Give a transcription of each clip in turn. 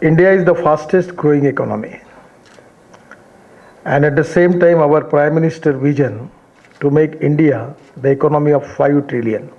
India is the fastest growing economy, and at the same time, our Prime Minister vision to make India the economy of 5 trillion.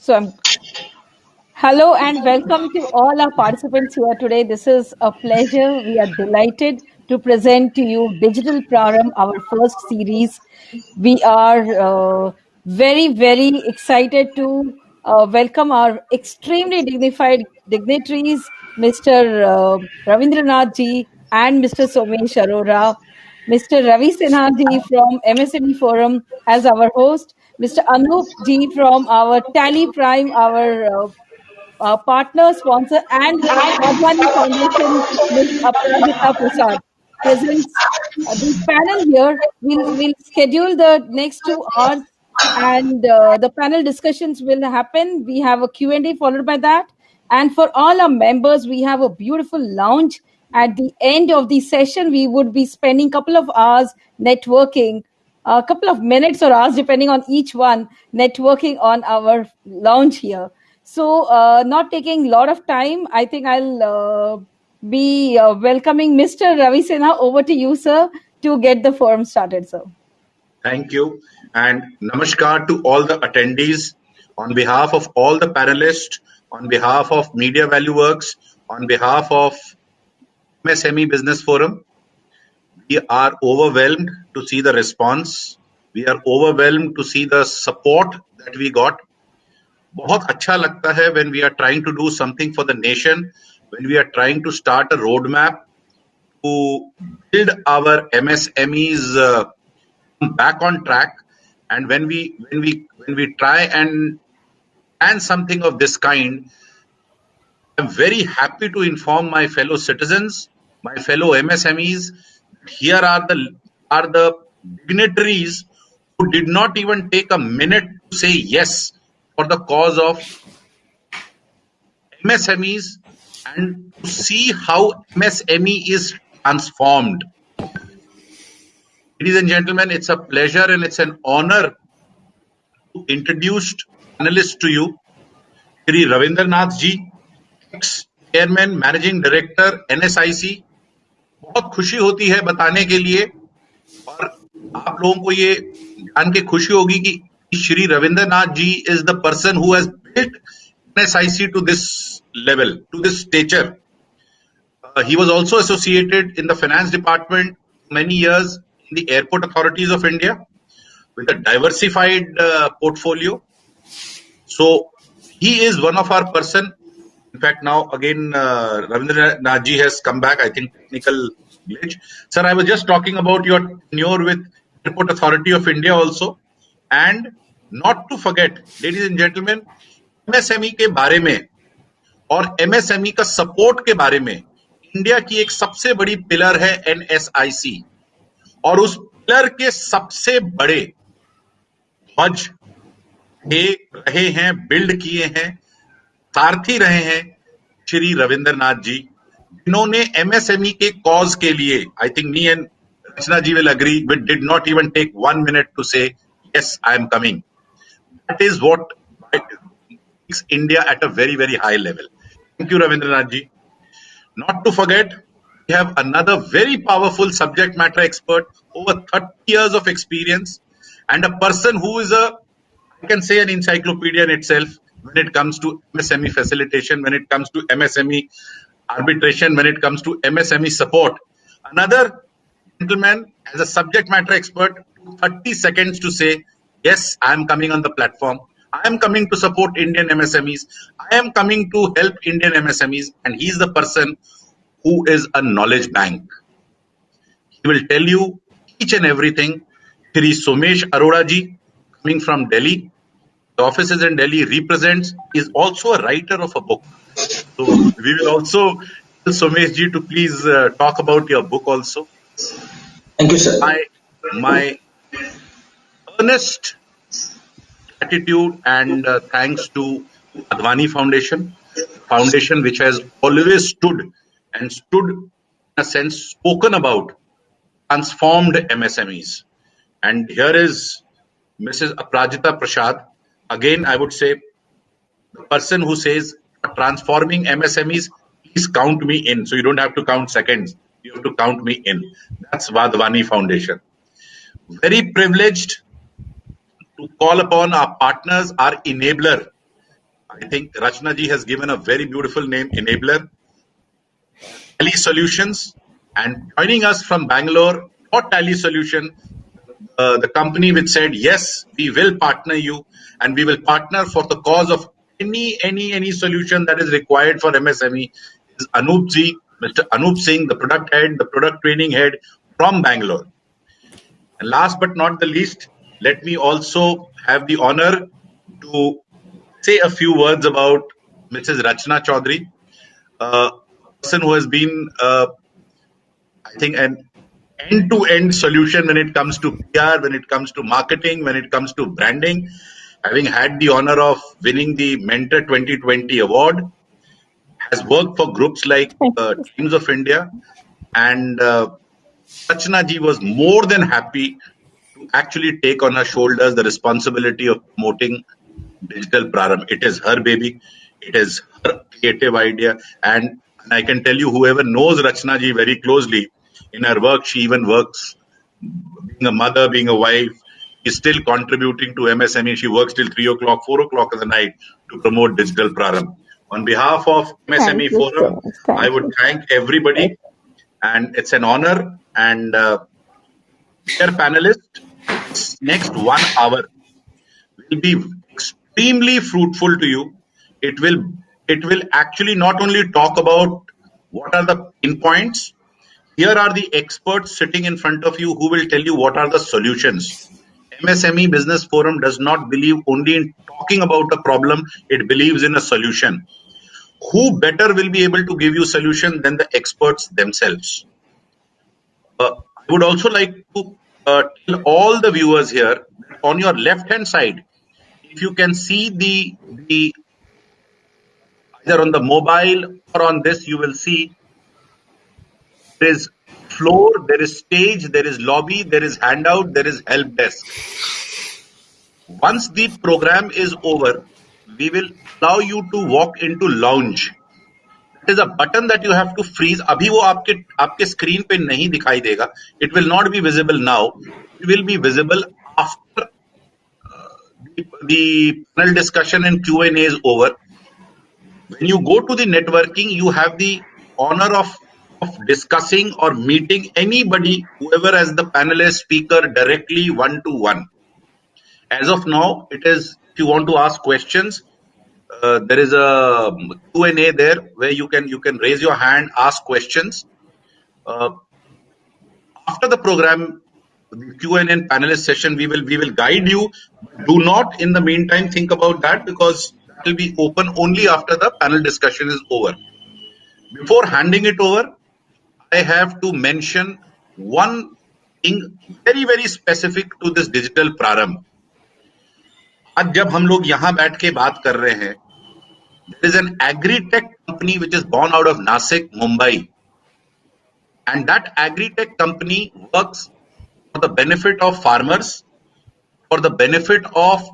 So, hello and welcome to all our participants here today. This is a pleasure. We are delighted to present to you Digital Praram, our first series. We are very excited to welcome our extremely dignified dignitaries, Mr. Ravindranath ji and Mr. Somesh Arora. Mr. Ravi Sinha ji from MSME Forum as our host, Mr. Anup ji from our Tally Prime, our partner, sponsor, and Advani Foundation, Ms. Aparajita Prasad, presents the panel here. We'll schedule the next 2 hours and the panel discussions will happen. We have a Q&A followed by that. And for all our members, we have a beautiful lounge. At the end of the session, we would be spending a couple of hours networking, a couple of minutes or hours, depending on each one, networking on our lounge here. So, not taking a lot of time, I think I'll be welcoming Mr. Ravi Sinha. Over to you, sir, to get the forum started, sir. Thank you. And namaskar to all the attendees. On behalf of all the panelists, on behalf of Media Value Works, on behalf of MSME Business Forum, we are overwhelmed to see the response. We are overwhelmed to see the support that we got. बहुत अच्छा लगता है when we are trying to do something for the nation, when we are trying to start a roadmap to build our MSMEs back on track, and when we try and plan something of this kind, I'm very happy to inform my fellow citizens, my fellow MSMEs, here are the dignitaries who did not even take a minute to say yes for the cause of MSMEs and to see how MSME is transformed. Ladies and gentlemen, it's a pleasure and it's an honor to introduce panelists to you. Shri Ravindranath ji, ex-chairman, managing director, NSIC. बहुत खुशी होती है बताने के लिए और आप लोगों को ये जान के खुशी होगी कि श्री रविंद्रनाथ जी is the person who has built NSIC to this level, to this stature. He was also associated in the finance department many years in the airport authorities of India with a diversified portfolio. So he is one of our person. In fact, now again, Ravindranath ji has come back. I think technical glitch. Sir, I was just talking about your tenure with Airport Authority of India also, and not to forget, ladies and gentlemen, MSME के बारे में और MSME का support के बारे में India की एक सबसे बड़ी पिलर है NSIC, और उस पिलर के सबसे बड़े ध्वज रहे हैं, बिल्ड किए हैं, सारथी रहे हैं श्री रविंद्रनाथ जी, जिन्होंने एमएसएमई के कॉज के लिए, I think me and Rachna ji will agree, we did not even take 1 minute to say yes, I am coming. That is what makes India at a very high level. Thank you, Ravindranath ji. Not to forget, we have another very powerful subject matter expert, over 30 years of experience, and a person who is I can say, an encyclopedia in itself when it comes to MSME facilitation, when it comes to MSME arbitration, when it comes to MSME support. Another gentleman as a subject matter expert, 30 seconds to say, yes, I am coming on the platform. I am coming to support Indian MSMEs. I am coming to help Indian MSMEs. And he's the person who is a knowledge bank. He will tell you each and everything. Shri Somesh Arora ji, coming from Delhi. The office is in Delhi, represents, is also a writer of a book. So we will also tell Somesh ji to please talk about your book also. Thank you, sir. My earnest gratitude and thanks to Advani Foundation, foundation which has always stood in a sense, spoken about, transformed MSMEs. And here is Mrs. Aprajita Prasad. Again, I would say the person who says transforming MSMEs, please count me in. So you don't have to count seconds. You have to count me in. That's Vadvani Foundation. Very privileged to call upon our partners, our enabler. I think Rachna ji has given a very beautiful name, enabler. Tally Solutions, and joining us from Bangalore for Tally Solution, the company which said, yes, we will partner you and we will partner for the cause of any solution that is required for MSME is Anup ji, Mr. Anup Singh, the product head, the product training head from Bangalore. And last but not the least, let me also have the honor to say a few words about Mrs. Rachna Chaudhary, a person who has been, I think, an end-to-end solution when it comes to PR, when it comes to marketing, when it comes to branding. Having had the honor of winning the Mentor 2020 award, has worked for groups like Teams of India, and Rachna ji was more than happy to actually take on her shoulders the responsibility of promoting Digital Prarambh. It is her baby. It is her creative idea. And I can tell you, whoever knows Rachna ji very closely, in her work, she even works, being a mother, being a wife, is still contributing to MSME. She works till 3 o'clock, 4 o'clock in the night to promote Digital Prarambh. On behalf of MSME Forum, I would thank everybody. And it's an honor. And dear panelists, this next 1 hour will be extremely fruitful to you. It will actually not only talk about what are the pain points. Here are the experts sitting in front of you who will tell you what are the solutions. MSME Business Forum does not believe only in talking about a problem, it believes in a solution. Who better will be able to give you solution than the experts themselves? I would also like to tell all the viewers here, on your left hand side, if you can see the either on the mobile or on this, you will see there is floor, there is stage, there is lobby, there is handout, there is help desk. Once the program is over, we will allow you to walk into lounge. There is a button that you have to freeze. अभी वो आपके screen पे नहीं दिखाई देगा. It will not be visible now. It will be visible after the panel discussion and Q&A is over. When you go to the networking, you have the honor of discussing or meeting anybody, whoever as the panelist speaker, directly one-to-one. As of now, it is, if you want to ask questions, there is a Q&A there where you can raise your hand, ask questions. After the program, the Q&A and panelist session, we will guide you. Do not, in the meantime, think about that, because that will be open only after the panel discussion is over. Before handing it over, I have to mention one thing very, very specific to this Digital Prarambh. आज जब हम लोग यहाँ बैठ के बात कर रहे हैं, there is an agri-tech company which is born out of Nasik, Mumbai. And that agri-tech company works for the benefit of farmers, for the benefit of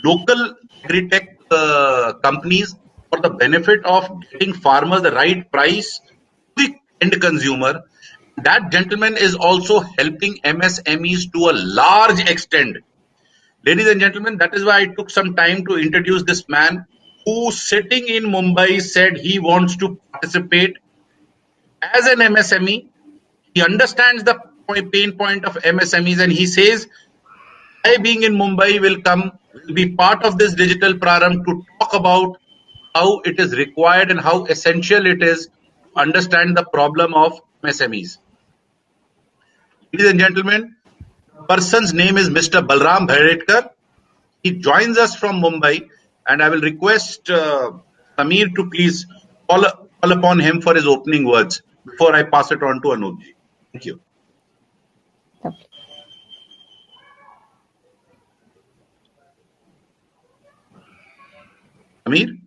local agri-tech companies, for the benefit of getting farmers the right price to the end consumer. That gentleman is also helping MSMEs to a large extent. Ladies and gentlemen, that is why I took some time to introduce this man who, sitting in Mumbai, said he wants to participate as an MSME. He understands the pain point of MSMEs, and he says, I, being in Mumbai, will be part of this digital Praram to talk about how it is required and how essential it is to understand the problem of MSMEs. Ladies and gentlemen, the person's name is Mr. Balram Bhairetkar. He joins us from Mumbai, and I will request Samir to please call upon him for his opening words before I pass it on to Anupji. Thank you. Lovely. Samir?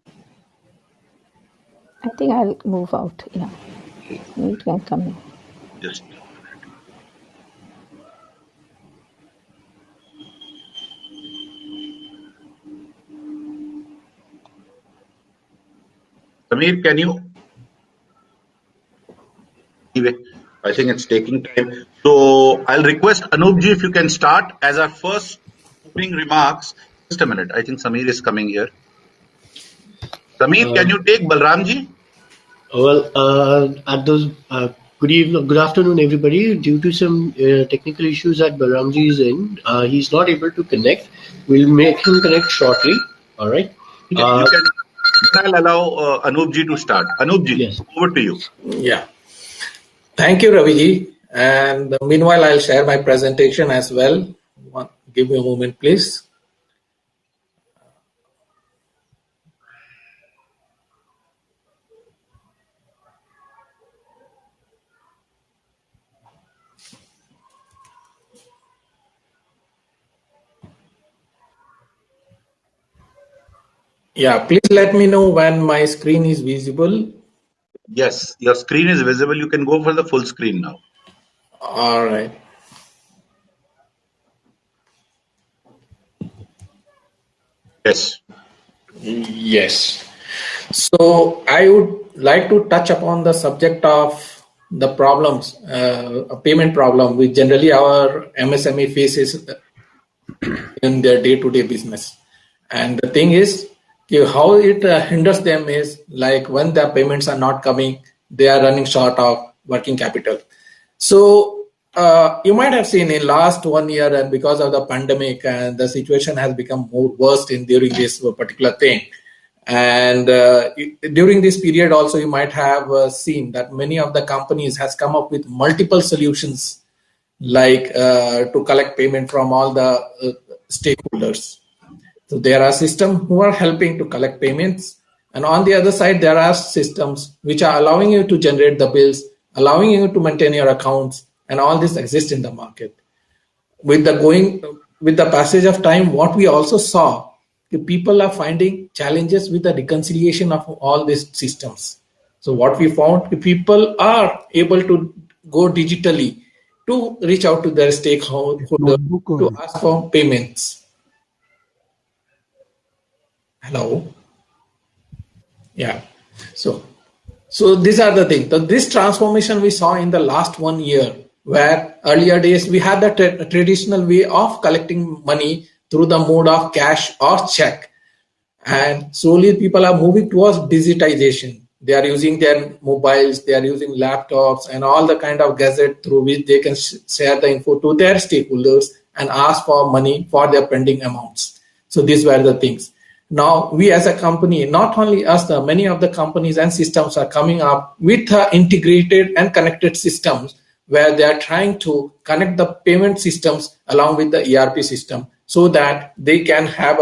I think I'll move out. Yeah. You can come in. Just. Samir, can you? Anyway, I think it's taking time. So I'll request Anupji if you can start as our first opening remarks. Just a minute. I think Samir is coming here. Samir, can you take Balramji? Good afternoon, everybody. Due to some technical issues that Balramji is in, he's not able to connect. We'll make him connect shortly. All right. I'll allow Anupji to start. Anupji, Yes. over to you. Yeah. Thank you, Raviji. And meanwhile, I'll share my presentation as well. Give me a moment, please. Yeah, please let me know when my screen is visible. Yes, your screen is visible. You can go for the full screen now. All right. Yes. Yes. So I would like to touch upon the subject of the problems, a payment problem, which generally our MSME faces in their day-to-day business. And the thing is, how it hinders them is like when the payments are not coming, they are running short of working capital. So you might have seen in last 1 year, and because of the pandemic, and the situation has become more worse during this particular thing. And during this period also, you might have seen that many of the companies has come up with multiple solutions, like to collect payment from all the stakeholders. So there are systems who are helping to collect payments, and on the other side, there are systems which are allowing you to generate the bills, allowing you to maintain your accounts, and all this exists in the market. With the passage of time, what we also saw, the people are finding challenges with the reconciliation of all these systems. So what we found, the people are able to go digitally to reach out to their stakeholders to ask for payments. Hello. Yeah. So these are the things. So this transformation we saw in the last 1 year, where earlier days we had the traditional way of collecting money through the mode of cash or check. And slowly people are moving towards digitization. They are using their mobiles, they are using laptops and all the kind of gadget through which they can share the info to their stakeholders and ask for money for their pending amounts. So these were the things. Now, we as a company, not only us, many of the companies and systems are coming up with integrated and connected systems where they are trying to connect the payment systems along with the ERP system so that they can have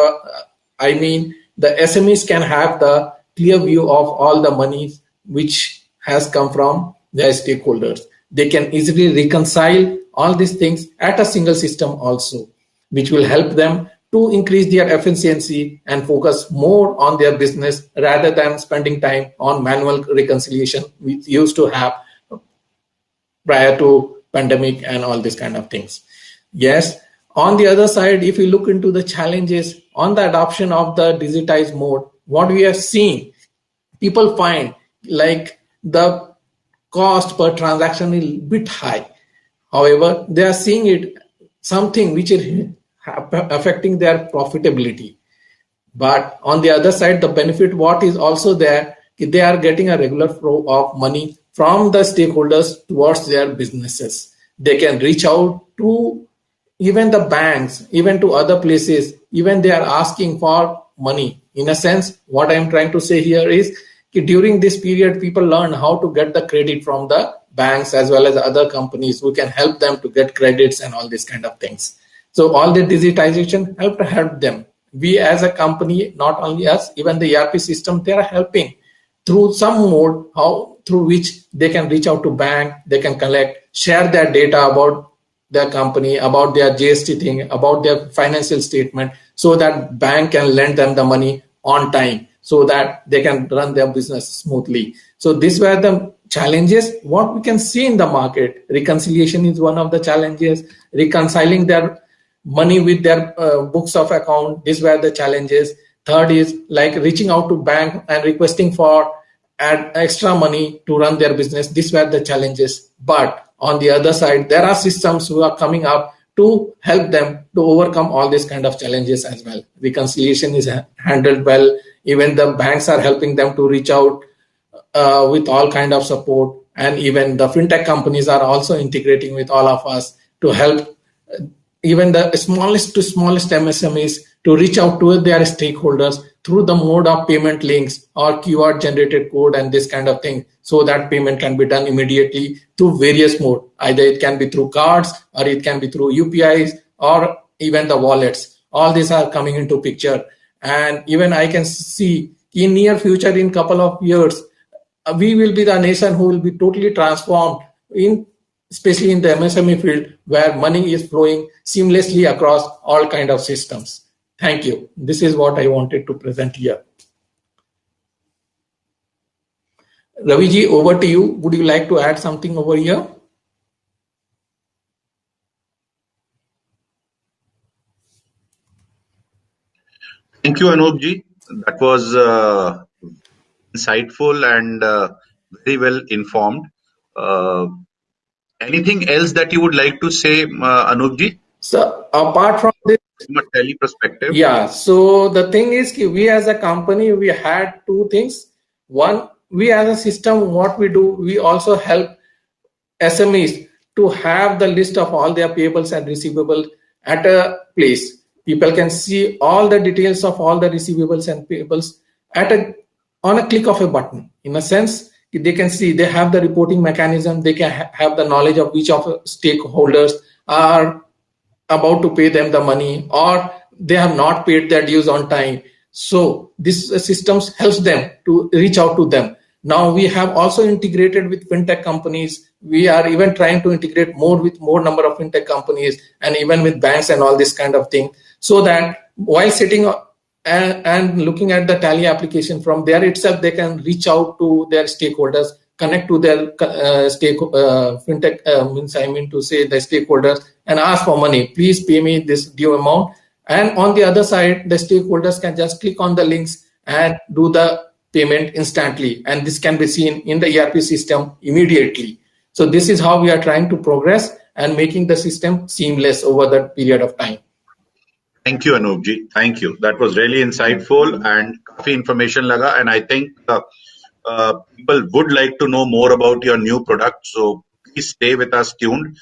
the SMEs can have the clear view of all the money which has come from their stakeholders. They can easily reconcile all these things at a single system also, which will help them to increase their efficiency and focus more on their business rather than spending time on manual reconciliation we used to have prior to pandemic and all these kind of things. Yes. On the other side, if you look into the challenges on the adoption of the digitized mode, what we have seen people find like the cost per transaction is a bit high. However, they are seeing it something which is affecting their profitability. But on the other side, the benefit what is also there, they are getting a regular flow of money from the stakeholders towards their businesses. They can reach out to even the banks, even to other places, even they are asking for money. In a sense, what I am trying to say here is during this period, people learn how to get the credit from the banks as well as other companies who can help them to get credits and all these kind of things. So all the digitization help them. We as a company, not only us, even the ERP system, they are helping through some mode how through which they can reach out to bank, they can collect, share their data about their company, about their GST thing, about their financial statement, so that bank can lend them the money on time, so that they can run their business smoothly. So these were the challenges what we can see in the market. Reconciliation is one of the challenges. Reconciling their money with their books of account, these were the challenges. Third is like reaching out to bank and requesting for add extra money to run their business. These were the challenges. But on the other side, there are systems who are coming up to help them to overcome all these kind of challenges as well. Reconciliation is handled well. Even the banks are helping them to reach out with all kind of support, and even the fintech companies are also integrating with all of us to help even the smallest to smallest MSMEs to reach out to their stakeholders through the mode of payment links or QR generated code and this kind of thing, so that payment can be done immediately through various mode. Either it can be through cards, or it can be through UPIs, or even the wallets. All these are coming into picture. And even I can see in near future, in couple of years, we will be the nation who will be totally transformed in, especially in the MSME field, where money is flowing seamlessly across all kind of systems. Thank you. This is what I wanted to present here. Raviji, over to you. Would you like to add something over here? Thank you, Anupji. That was insightful and very well informed. Anything else that you would like to say, Anupji, So apart from this, from a tele perspective? yeah, so the thing is, we as a company, we had two things. One, we as a system, what we do, we also help SMEs to have the list of all their payables and receivables at a place. People can see all the details of all the receivables and payables on a click of a button. In a sense, they can see, they have the reporting mechanism, they can have the knowledge of which of stakeholders are about to pay them the money, or they have not paid their dues on time. So this systems helps them to reach out to them. Now we have also integrated with fintech companies. We are even trying to integrate more with more number of fintech companies, and even with banks and all this kind of thing, so that while sitting and looking at the Tally application from there itself, they can reach out to their stakeholders, connect to their fintech, means I mean to say the stakeholders, and ask for money. Please pay me this due amount. And on the other side, the stakeholders can just click on the links and do the payment instantly. And this can be seen in the ERP system immediately. So this is how we are trying to progress and making the system seamless over that period of time. Thank you, Anupji. Thank you. That was really insightful and काफी information लगा. And I think people would like to know more about your new product. So please stay with us tuned.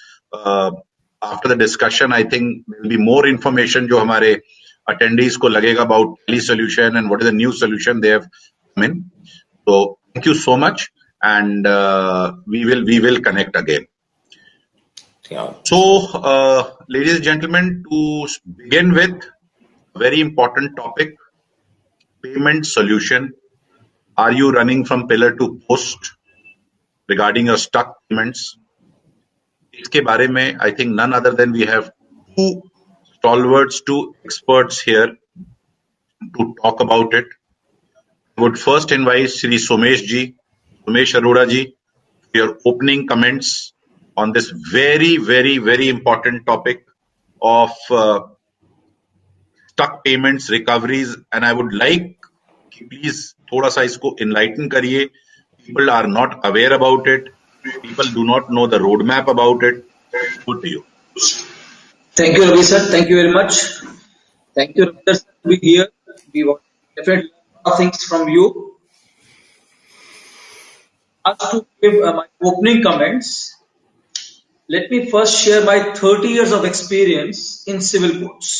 After the discussion, I think there will be more information जो हमारे attendees को लगेगा about Tally solution and what is the new solution they have come in. So thank you so much, and we will connect again. Yeah. So, ladies and gentlemen, to begin with, a very important topic: payment solution. Are you running from pillar to post regarding your stuck payments? इसके बारे में, I think none other than we have two stalwarts, two experts here to talk about it. I would first invite Sri Somesh Arora ji, for your opening comments on this very, very, very important topic of stuck payments, recoveries, and I would like कि please थोड़ा सा इसको enlighten करिए. People are not aware about it. People do not know the roadmap about it. Good to you. Thank you, Ravi sir. Thank you very much. Thank you, Ravi sir, to be here. We want definitely learn a lot of things from you. As to give my opening comments, let me first share my 30 years of experience in civil courts.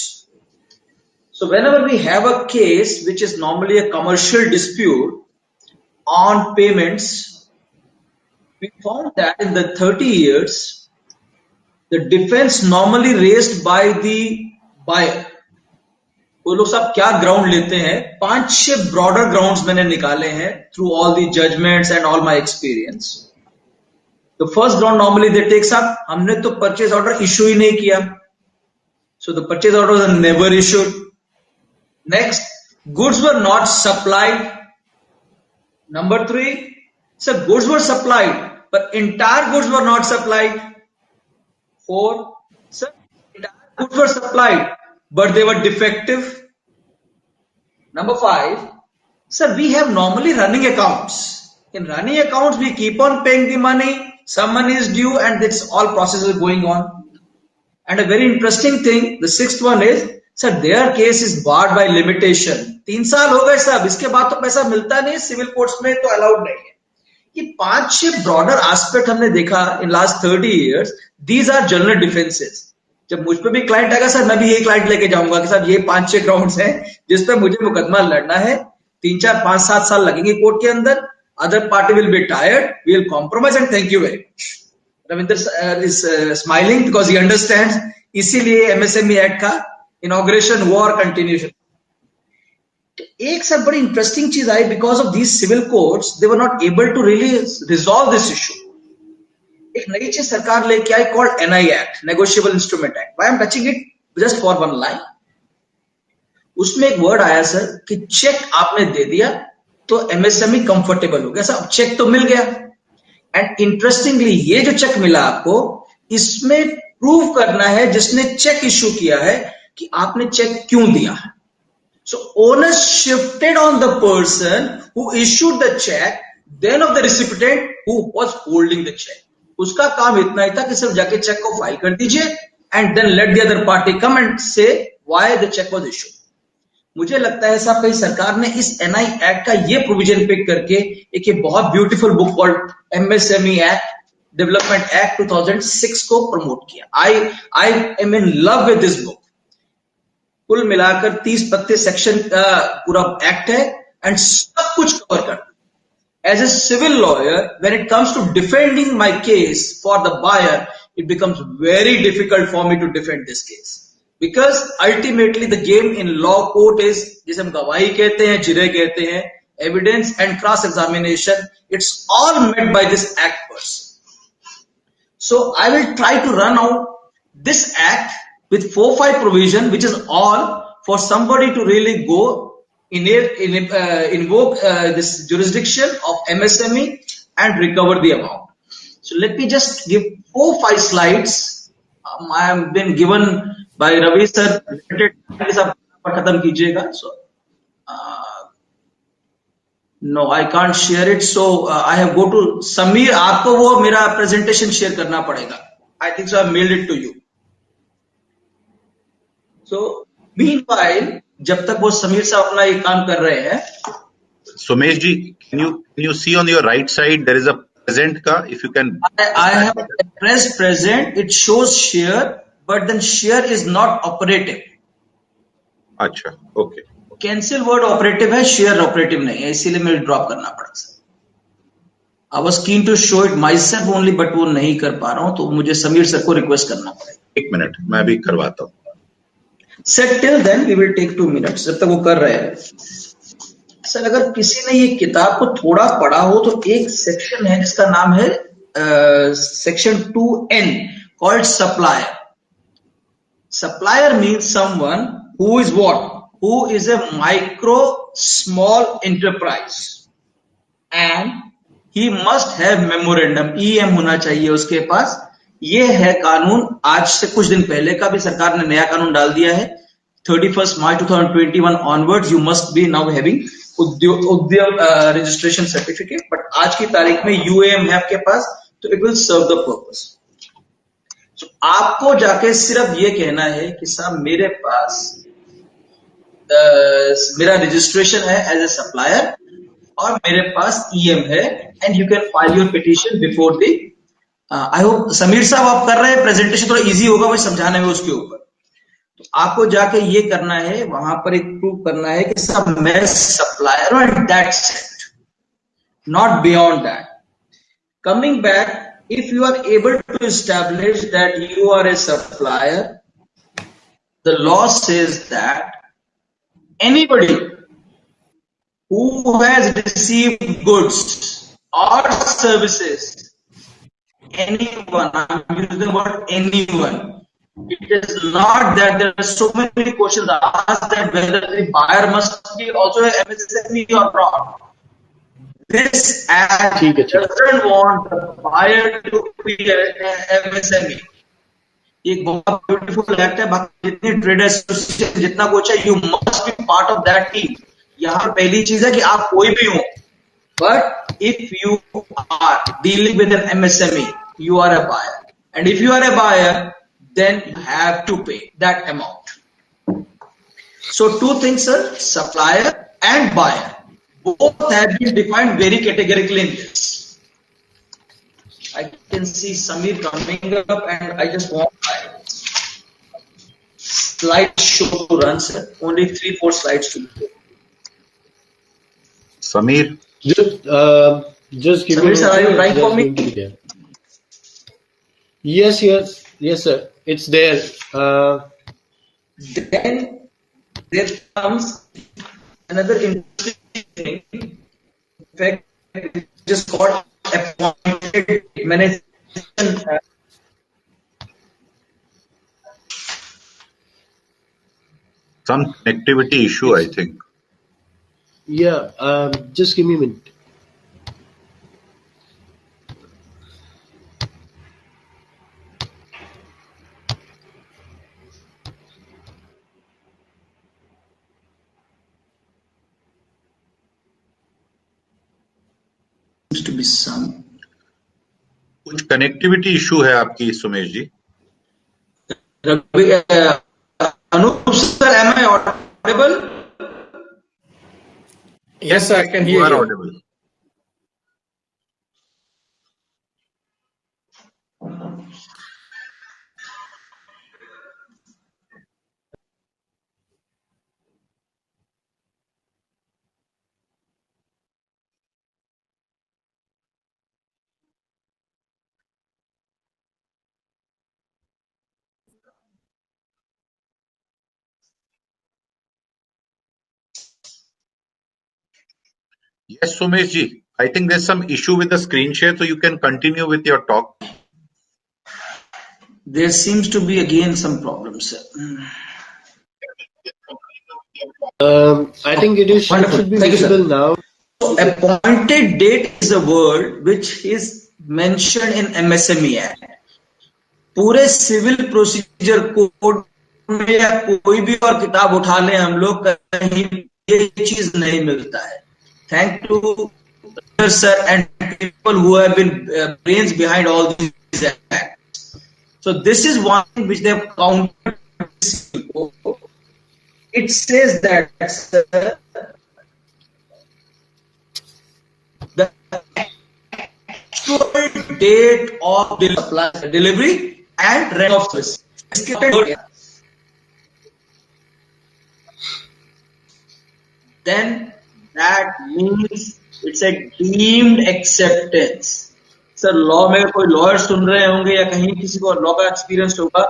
So whenever we have a case which is normally a commercial dispute on payments, we found that in the 30 years, the defense normally raised by the buyer. वो लोग सब क्या ground लेते हैं, 5-6 broader grounds मैंने निकाले हैं through all the judgments and all my experience. The first ground normally they takes up, हमने तो परचेज ऑर्डर इशू ही नहीं किया, so the purchase order was never issued. Next, goods were not supplied. Number 3, sir goods were supplied but entire goods were not supplied. 4, sir, entire goods were supplied but they were defective. Number 5, sir, we have normally running accounts. In running accounts, we keep on paying the money, some money is due, and this all process is going on. And a very interesting thing, the 6th one is, sir, their case is barred by limitation. 3 साल हो गए साहब, इसके बाद तो पैसा मिलता नहीं, सिविल कोर्ट्स में तो अलाउड नहीं है. ये 5-6 ब्रॉडर एस्पेक्ट हमने देखा in last 30 years. These are general defences. जब मुझ पे भी क्लाइंट आएगा सर, मैं भी यही क्लाइंट लेके जाऊंगा कि सर ये 5-6 ग्राउंड्स हैं जिस पे मुझे मुकदमा लड़ना है. 3-4-5-7 साल लगेंगे कोर्ट के अंदर. Other party will be tired, we will compromise and thank you very much. Ravinder is smiling because he understands. इसीलिए एमएसएमई एक्ट का इनॉग्रेशन हुआ और कंटिन्यूएशन. एक सर बड़ी इंटरेस्टिंग चीज आई, because of these civil courts they were not able to really resolve this issue. एक नई चीज सरकार लेके आई called NI act, negotiable instrument act. Why I am touching it just for one line. उसमें एक वर्ड आया सर कि चेक आपने दे दिया तो एमएसएमई कंफर्टेबल हो गया. सर अब चेक तो मिल गया, एंड इंटरेस्टिंगली ये जो चेक मिला आपको, इसमें प्रूव करना है जिसने चेक इश्यू किया है कि आपने चेक क्यों दिया. So onus shifted on the person who issued the check, then of the recipient who was holding the check. उसका काम इतना ही था कि सिर्फ जाके चेक को फाइल कर दीजिए and then let the other party come and say why the check was issued. मुझे लगता है साहब कहीं सरकार ने इस एनआई एक्ट का ये प्रोविजन पिक करके एक ये बहुत beautiful book called MSME act, development act 2006 को प्रमोट किया. I am in love with this book. कुल मिलाकर 30 पत्ते सेक्शन का पूरा एक्ट है एंड सब कुछ कवर करता है. As a civil lawyer, when it comes to defending my case for the buyer, it becomes very difficult for me to defend this case, because ultimately the game in law court is, जिसे हम गवाही कहते हैं, जिरे कहते हैं, evidence and cross examination. It's all made by this act person. So I will try to run out this act with 4-5 provision, which is all for somebody to really go invoke this jurisdiction of MSME and recover the amount. So let me just give 4-5 slides. I have been given by Ravi sir. खत्म कीजिएगा. So no, I can't share it. So I have go to Samir. आपको वो मेरा presentation share करना पड़ेगा. I think so. I mailed it to you. So meanwhile, जब तक वो समीर साहब अपना ये काम कर रहे हैं, Somesh ji, can you see on your right side there is a present ka, if you can. I have pressed present. It shows share, but then share is not operative. अच्छा, okay. Cancel word operative है, share operative नहीं है, इसीलिए मैं drop करना पड़ा sir. I was keen to show it myself only, but वो नहीं कर पा रहा हूँ, तो मुझे समीर सर को रिक्वेस्ट करना पड़ेगा. 1 मिनट, मैं भी करवाता हूँ. Sir, till then we will take 2 minutes. जब तक वो कर रहे हैं सर, अगर किसी ने ये किताब को थोड़ा पढ़ा हो तो एक सेक्शन है जिसका नाम है section 2N called supplier. Supplier means someone who is what? Who is a micro small enterprise and he must have memorandum. EM होना चाहिए उसके पास. ये है कानून. आज से कुछ दिन पहले का भी सरकार ने नया कानून डाल दिया है. 31 March 2021 onwards, you must be now having Udyam registration certificate, but आज की तारीख में यूएएम है आपके पास, तो it will serve the purpose. तो आपको जाके सिर्फ ये कहना है कि साहब मेरे पास मेरा रजिस्ट्रेशन है एज ए सप्लायर और मेरे पास ईएम है, and you can file your petition before the I hope Sameer साहब आप कर रहे हैं, प्रेजेंटेशन थोड़ा इजी होगा मुझे समझाने में उसके ऊपर। तो आपको जाके ये करना है, वहां पर एक प्रूव करना है कि साहब मैं सप्लायर हूं, and that's it, not beyond that. Coming back, if you are able to establish that you are a supplier, the law says that anybody who has received goods or services, anyone, I'm using the word anyone, it is not that there are so many questions asked that whether the buyer must be also a MSME or not. This act ठीक है, ठीक है। doesn't want the buyer to be a MSME. एक बहुत beautiful act है, बाकी जितने trade association जितना कुछ है, you must be part of that team. यहाँ पहली चीज है कि आप कोई भी हो, but if you are dealing with an MSME, you are a buyer, and if you are a buyer, then you have to pay that amount. So two things, sir, supplier and buyer, both have been defined very categorically in this. I can see Samir coming up, and I just want my slideshow to run, sir. Only 3-4 slides to go. Sameer, Just give Samir me. sir, are you trying for me? Yes, sir. It's there. Then there comes another interesting thing. In fact, it just got appointed management. some connectivity issue, I think. Yeah. Just give me a minute. Seems to be some. कुछ connectivity issue है आपकी सुमेश जी? Anup sir, am I audible? Yes, sir, I can You hear are you. audible. Yes, Sumesh ji. I think there's some issue with the screen share, so you can continue with your talk. There seems to be again some problems, sir. I think it is Wonderful. should be Thank you, sir. visible now. So appointed date is a word which is mentioned in MSME Act. पूरे civil procedure code में या कोई भी और किताब उठा लें हम लोग, कहीं ये चीज नहीं मिलता है. Thank to sir and people who have been brains behind all these acts. So this is one thing which they have counted. It says that the actual date of delivery and rent of service. Then that means it's a deemed acceptance. Sir law में कोई lawyer सुन रहे होंगे या कहीं किसी को law का experience होगा,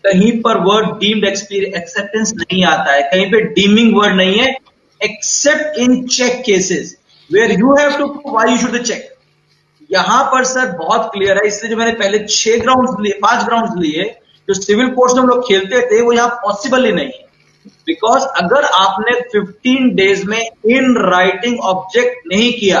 कहीं पर वर्ड डीम्ड एक्सेप्टेंस नहीं आता है, कहीं पे डीमिंग वर्ड नहीं है, except in cheque cases where you have to prove why you should check. यहां पर सर बहुत क्लियर है, इसलिए जो मैंने पहले 5 ग्राउंड्स लिए जो सिविल कोर्ट्स में हम लोग खेलते थे वो यहाँ पॉसिबल ही नहीं है. बिकॉज अगर आपने 15 डेज में इन राइटिंग ऑब्जेक्ट नहीं किया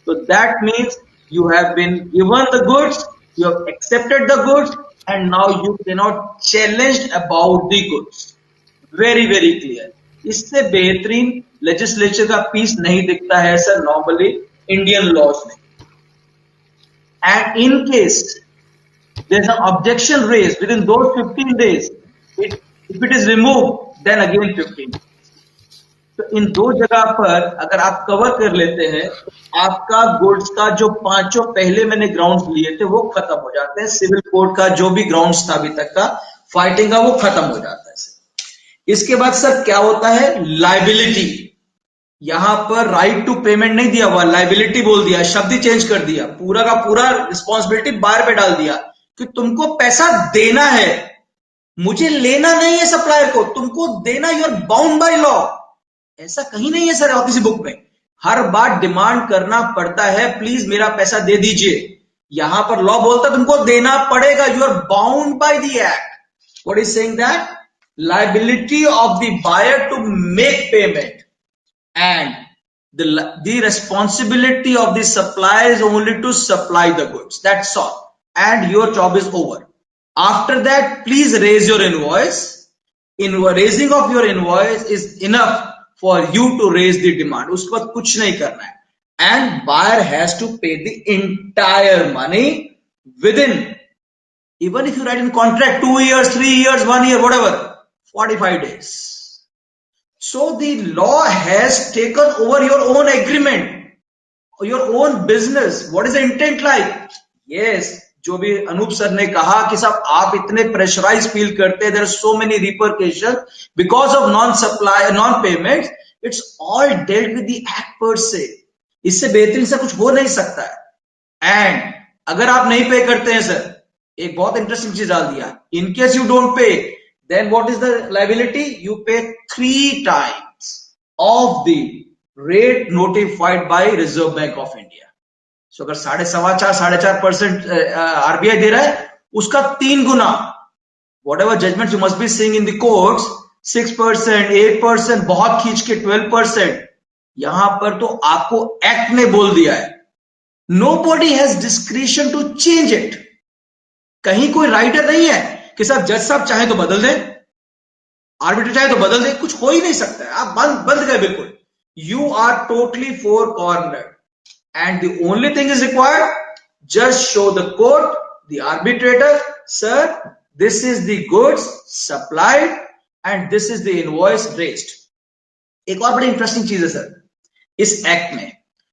तो that means you have been given the goods, you have accepted the goods, and now you cannot challenge about the goods. Very very clear. इससे बेहतरीन लेजिस्लेचर का पीस नहीं दिखता है सर नॉर्मली इंडियन लॉज में. And in case there's an objection raised within those 15 days. If it is removed, then again 15. तो इन दो जगह पर अगर आप कवर कर लेते हैं तो आपका गुड्स का जो पांचों पहले मैंने ग्राउंड्स लिए थे वो खत्म हो जाते हैं. सिविल कोर्ट का जो भी ग्राउंड्स था अभी तक का फाइटिंग का वो खत्म हो जाता है. इसके बाद सर क्या होता है, लाइबिलिटी. यहां पर राइट टू पेमेंट नहीं दिया हुआ, लाइबिलिटी बोल दिया, शब्द ही चेंज कर दिया. पूरा का पूरा रिस्पॉन्सिबिलिटी बायर पे डाल दिया कि तुमको पैसा देना है, मुझे लेना नहीं है सप्लायर को, तुमको देना. You are bound by law. ऐसा कहीं नहीं है सर किसी बुक में. हर बार डिमांड करना पड़ता है, प्लीज मेरा पैसा दे दीजिए. यहां पर लॉ बोलता है तुमको देना पड़ेगा. You are bound by the act. What is saying that liability of the buyer to make payment and the responsibility of the supplier is only to supply the goods. That's all. And your job is over. After that, please raise your invoice. Raising of your invoice is enough for you to raise the demand. उसके बाद कुछ नहीं करना है. And buyer has to pay the entire money within, even if you write in contract 2 years, 3 years, 1 year, whatever, 45 days. So the law has taken over your own agreement, your own business. What is the intent like? Yes, जो भी Anoop sir ने कहा कि साहब आप इतने pressurise feel करते हैं, there are so many repercussions because of non-supply, non-payment. It's all dealt with the act per se. इससे बेहतरीन से कुछ हो नहीं सकता है. एंड अगर आप नहीं पे करते हैं सर, एक बहुत इंटरेस्टिंग चीज डाल दिया, in case you don't pay, then what is the liability? You pay 3 times of the rate notified by Reserve Bank of India. So अगर 4.25% RBI दे रहा है, उसका 3 गुना. Whatever judgments you must be seeing in the courts, 6%, 8%, बहुत खींच के 12%. यहां पर तो आपको एक्ट ने बोल दिया है. Nobody has discretion to change it. कहीं कोई राइटर नहीं है कि साहब जज साहब चाहे तो बदल दे, आर्बिटर चाहे तो बदल दे. कुछ हो ही नहीं सकता है. आप बंद गए बिल्कुल. You are totally four corner and the only thing is required, just show the court, the arbitrator, sir this is the goods supplied and this is the invoice raised. एक और बड़ी इंटरेस्टिंग चीज है सर इस act में.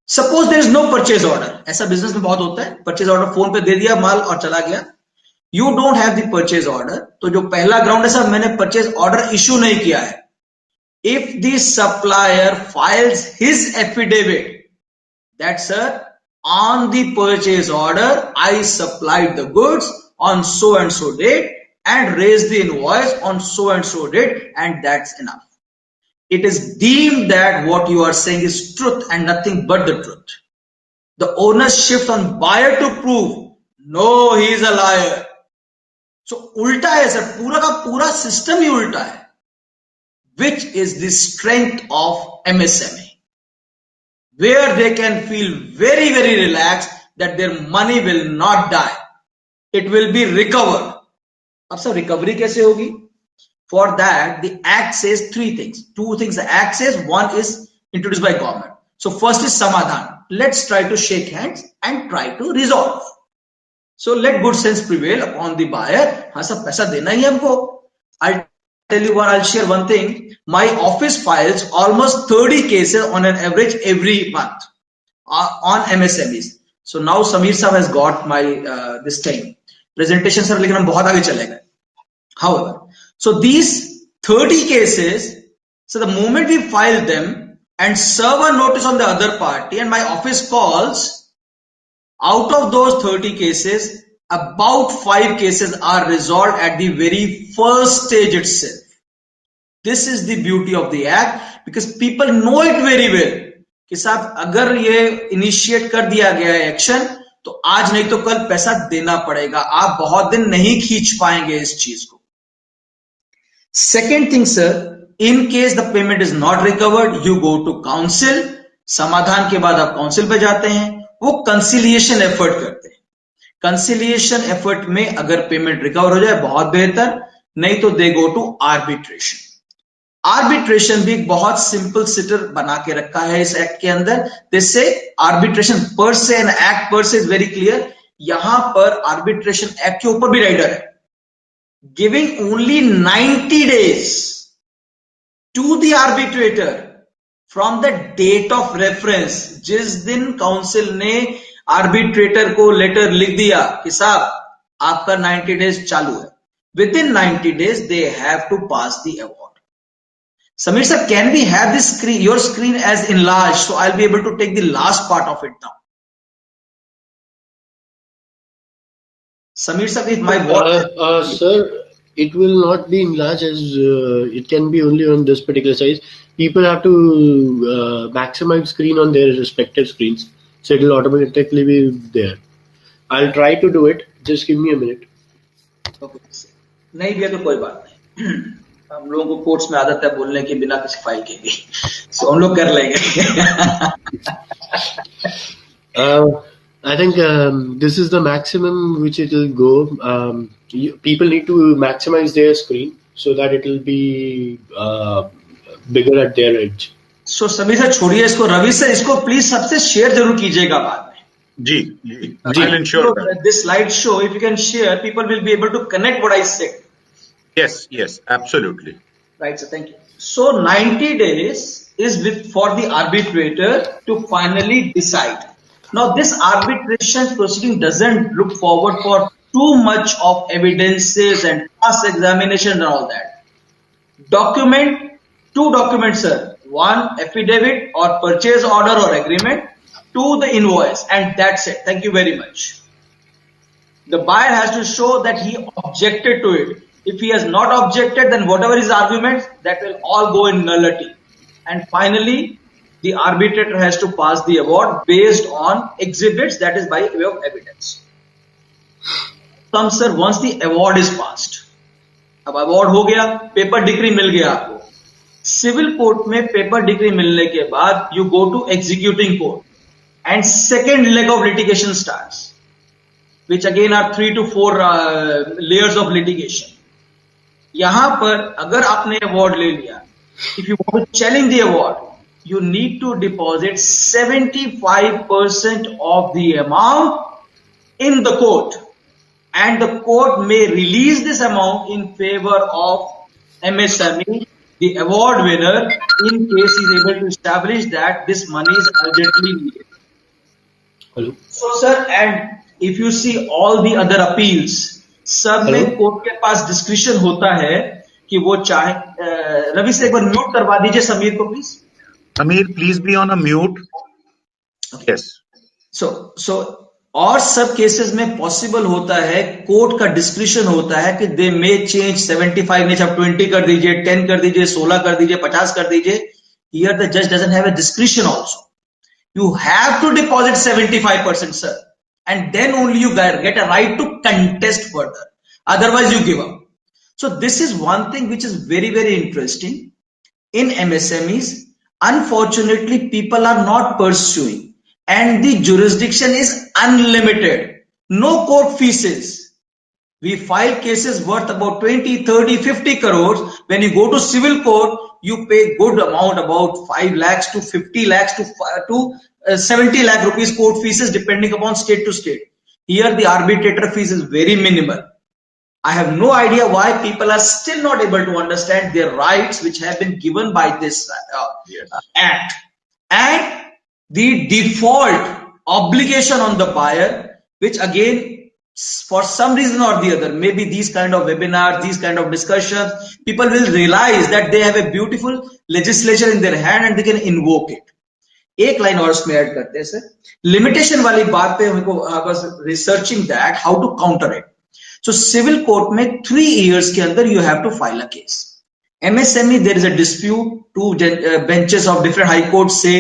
Suppose there is no purchase order. ऐसा business में बहुत होता है, परचेज ऑर्डर फोन पे दे दिया माल और चला गया. You don't have the purchase order. तो जो पहला ग्राउंड है सर, मैंने परचेज ऑर्डर इशू नहीं किया है. If the supplier files his affidavit that sir on the purchase order I supplied the goods on so and so date and raised the invoice on so and so date, and that's enough. It is deemed that what you are saying is truth and nothing but the truth. The onus shifts on buyer to prove no, he is a liar. So उल्टा है sir, पूरा का पूरा system ही उल्टा है. Which is the strength of MSME, where they can feel very, very relaxed that their money will not die. It will be recovered. अब sir recovery कैसे होगी? For that, the Act says 3 things. 2 things the Act says. One is introduced by government. So first is Samadhan. Let's try to shake hands and try to resolve. So let good sense prevail upon the buyer. हाँ सब पैसा देना ही हमको. I'll tell you one. I'll share one thing. My office files almost 30 cases on an average every month on MSMEs. So now Sameer Saab has got my this thing presentation sir. लेकिन हम बहुत आगे चले गए. However, so these 30 cases. So the moment we file them and serve a notice on the other party, and my office calls. Out of those 30 cases, about 5 cases are resolved at the very first stage itself. This is the beauty of the act, because people know it very well कि साहब अगर ये initiate कर दिया गया है action, तो आज नहीं तो कल पैसा देना पड़ेगा. आप बहुत दिन नहीं खींच पाएंगे इस चीज को. Second thing sir, in case the payment is not recovered, you go to council. Samadhaan के बाद आप काउंसिल पे जाते हैं, वो कंसिलिएशन एफर्ट करते हैं. कंसिलिएशन एफर्ट में अगर पेमेंट रिकवर हो जाए बहुत बेहतर, नहीं तो दे गो टू आर्बिट्रेशन. आर्बिट्रेशन भी एक बहुत सिंपल सिटर बना के रखा है इस एक्ट के अंदर. दिस से आर्बिट्रेशन पर से एन एक्ट पर से इज वेरी क्लियर. यहां पर आर्बिट्रेशन एक्ट के ऊपर भी राइडर है, giving only 90 days to the arbitrator from the date of reference. जिस दिन काउंसिल ने आर्बिट्रेटर को लेटर लिख दिया कि साहब आपका 90 days चालू है, with in 90 days they have to pass the award. Samir sir, can we have this screen, your screen as enlarged, so I'll be able to take the last part of it now. Samir sir, if my Sir, it will not be enlarged as it can be only on this particular size. People have to maximize screen on their respective screens, so it will automatically be there. I'll try to do it. Just give me a minute. Okay. नहीं भी है तो कोई बात नहीं. हम लोगों को कोर्ट्स में आदत है बोलने की बिना किसी फाइल के भी, सो हम लोग कर लेंगे. I think this is the maximum which it will go. People need to maximize their screen so that it will be bigger at their edge. So Sameer sir छोड़िए इसको, रवि सर इसको प्लीज सबसे शेयर जरूर कीजिएगा बाद में. जी, I'll ensure that. This slideshow, if you can share, people will be able to connect what I said. Yes, absolutely. Right, sir. Thank you. So 90 days is for the arbitrator to finally decide. Now, this arbitration proceeding doesn't look forward for too much of evidences and cross-examination and all that. Two documents, sir. One, affidavit or purchase order or agreement. Two, the invoice, and that's it. Thank you very much. The buyer has to show that he objected to it. If he has not objected, then whatever his arguments, that will all go in nullity. And finally, the arbitrator has to pass the award based on exhibits, that is by way of evidence. Sir, once the award is passed, अब award हो गया, paper decree मिल गया आपको. Civil court में paper decree मिलने के बाद you go to executing court, and second leg of litigation starts, which again are 3 to 4 layers of litigation. यहां पर अगर आपने अवार्ड ले लिया, if you want to challenge the award, you need to deposit 75% of the amount in the court, and the court may release this amount in favor of MSME, the award winner, in case he is able to establish that this money is urgently needed. Hello. So sir, and if you see all the other appeals, सब में court के पास description होता है कि वो चाहे. रवि से एक बार म्यूट करवा दीजिए समीर को please. Samir, please be on a mute. Yes. So और सब केसेस में पॉसिबल होता है, कोर्ट का डिस्क्रिप्शन होता है कि दे मे चेंज 75 ने 20 कर दीजिए, 10 कर दीजिए, 16 कर दीजिए, 50 कर दीजिए. हियर द जज doesn't have a description also. You have to deposit 75%, sir. And then only you get a right to contest further. Otherwise, you give up. So this is one thing which is very, very interesting. In MSMEs, unfortunately, people are not pursuing. And the jurisdiction is unlimited. No court fees. We file cases worth about 20, 30, 50 crores. When you go to civil court, you pay good amount, about 5 lakhs to 50 lakhs to 70 lakh rupees court fees, depending upon state to state. Here the arbitrator fees is very minimal. I have no idea why people are still not able to understand their rights which have been given by this act. And the default obligation on the buyer, which again, for some reason or the other, maybe these kind of webinars, these kind of discussions, people will realize that they have a beautiful legislation in their hand and they can invoke it. एक line और उसमें add करते हैं sir, limitation वाली बात पे हमको researching that how to counter it. So civil court में 3 years के अंदर you have to file a case. MSME, there is a dispute. 2 benches of different high courts say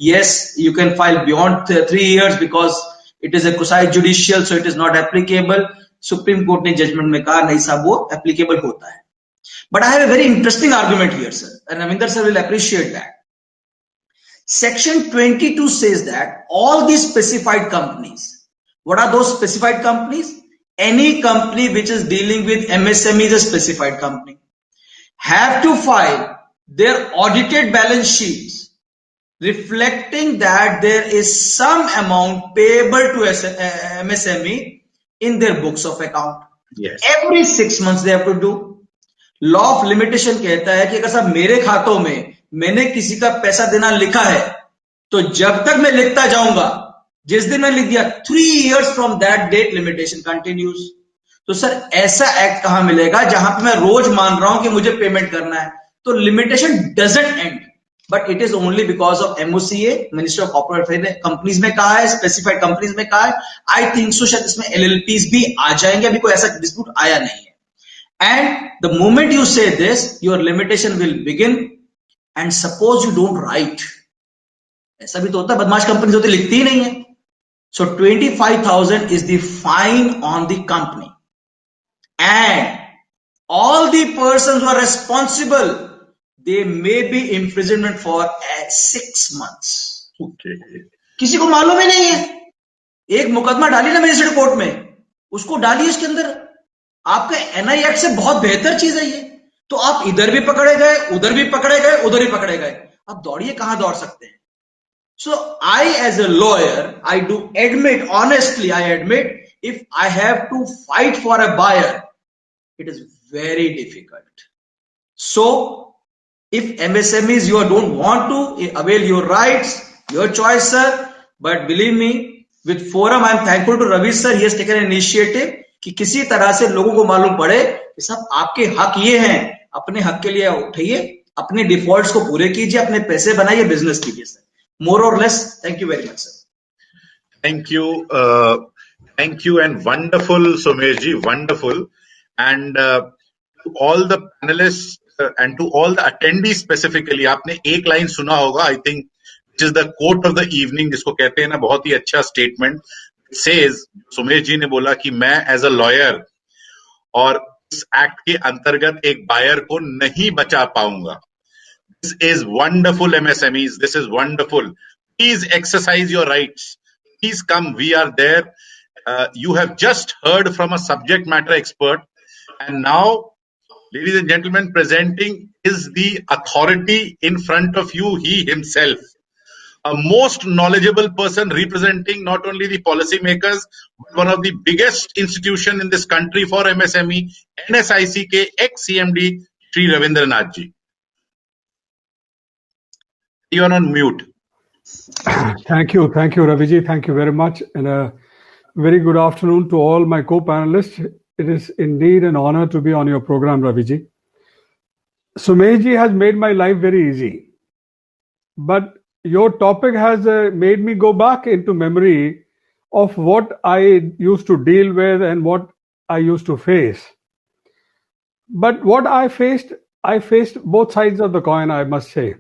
yes, you can file beyond 3 years because it is a quasi judicial, so it is not applicable. Supreme court ने judgement में कहा नहीं साहब वो applicable होता है. But I have a very interesting argument here sir, and Ravinder sir will appreciate that. Section 22 says that all these specified companies, what are those specified companies? Any company which is dealing with MSME is a specified company, have to file their audited balance sheets reflecting that there is some amount payable to MSME in their books of account. Yes. Every 6 months they have to do. Law of limitation कहता है कि अगर साहब मेरे खातों में मैंने किसी का पैसा देना लिखा है तो जब तक मैं लिखता जाऊंगा, जिस दिन मैंने लिख दिया 3 years from that date limitation continues. तो सर ऐसा एक्ट कहां मिलेगा जहां पे मैं रोज मान रहा हूं कि मुझे पेमेंट करना है? तो limitation doesn't and, but it is only because of MOCA, minister of corporate affair ने कंपनीज में कहा है, स्पेसिफाइड कंपनीज में कहा है। आई थिंक सो शायद इसमें LLPs भी आ जाएंगे, अभी कोई ऐसा डिस्प्यूट आया नहीं है। And the moment you say this, your limitation will begin. And suppose you don't write, ऐसा भी तो होता है, बदमाश कंपनी होती लिखती ही नहीं है। So 25,000 is the fine on the company, and all the persons who are responsible, they may be imprisonment for 6 months. Okay. किसी को मालूम ही नहीं है। एक मुकदमा डाली ना मजिस्ट्रेट कोर्ट में, उसको डाली उसके अंदर आपका NI एक्ट से बहुत बेहतर चीज है ये। तो आप इधर भी पकड़े गए, उधर भी पकड़े गए, उधर भी पकड़े गए, अब दौड़िए कहां दौड़ सकते हैं? So I as a lawyer, I do admit, honestly I admit, if I have to fight for a buyer, it is very difficult. So if MSMEs you don't want to avail your rights, your choice sir, but believe me, with forum I am thankful to Ravi sir, he has taken an initiative कि किसी तरह से लोगों को मालूम पड़े कि सब आपके हक ये हैं, अपने हक के लिए उठाइए, अपने डिफॉल्ट्स को पूरे कीजिए, अपने पैसे बनाइए, बिजनेस कीजिए सर। मोर और less. Thank you very much sir. Thank you and wonderful, Somesh ji, wonderful. And to all the panelists and to all the attendees specifically, आपने एक लाइन सुना होगा, I think, which is the quote of the evening, जिसको कहते हैं ना, बहुत ही अच्छा statement. It says, Sumesh ji ने बोला कि मैं एज अ लॉयर और इस एक्ट के अंतर्गत एक बायर को नहीं बचा पाऊंगा। This is wonderful, MSMEs. This is wonderful. Please exercise your rights. Please come. We are there. You have just heard from a subject matter expert, and now, ladies and gentlemen, presenting is the authority in front of you, he himself. A most knowledgeable person representing not only the policymakers, but one of the biggest institution in this country for MSME, NSIC के ex-CMD, Sri Ravindranath ji. You are on mute. Thank you, Raviji. Thank you very much, and a very good afternoon to all my co-panelists. It is indeed an honor to be on your program, Raviji. Somesh ji has made my life very easy, but your topic has made me go back into memory of what I used to deal with and what I used to face. But what I faced both sides of the coin, I must say.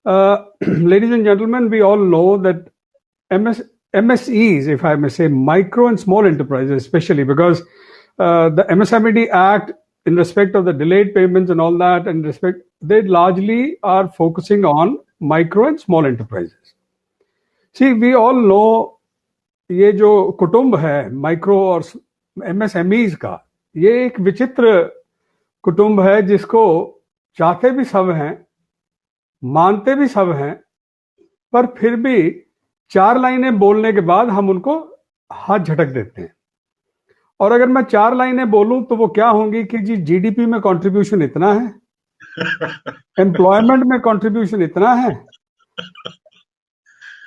Ladies and gentlemen, we all know that MSEs, if I may say, micro and small enterprises, especially because the MSMED Act, in respect of the delayed payments and all that, they largely are focusing on micro and small enterprises. See, we all know ये जो कुटुंब है micro और MSMEs का, ये एक विचित्र कुटुंब है जिसको चाहते भी सब हैं, मानते भी सब हैं, पर फिर भी 4 लाइनें बोलने के बाद हम उनको हाथ झटक देते हैं। और अगर मैं 4 लाइनें बोलूं तो वो क्या होंगी कि जी GDP में कंट्रीब्यूशन इतना है, एम्प्लॉयमेंट में कंट्रीब्यूशन इतना है,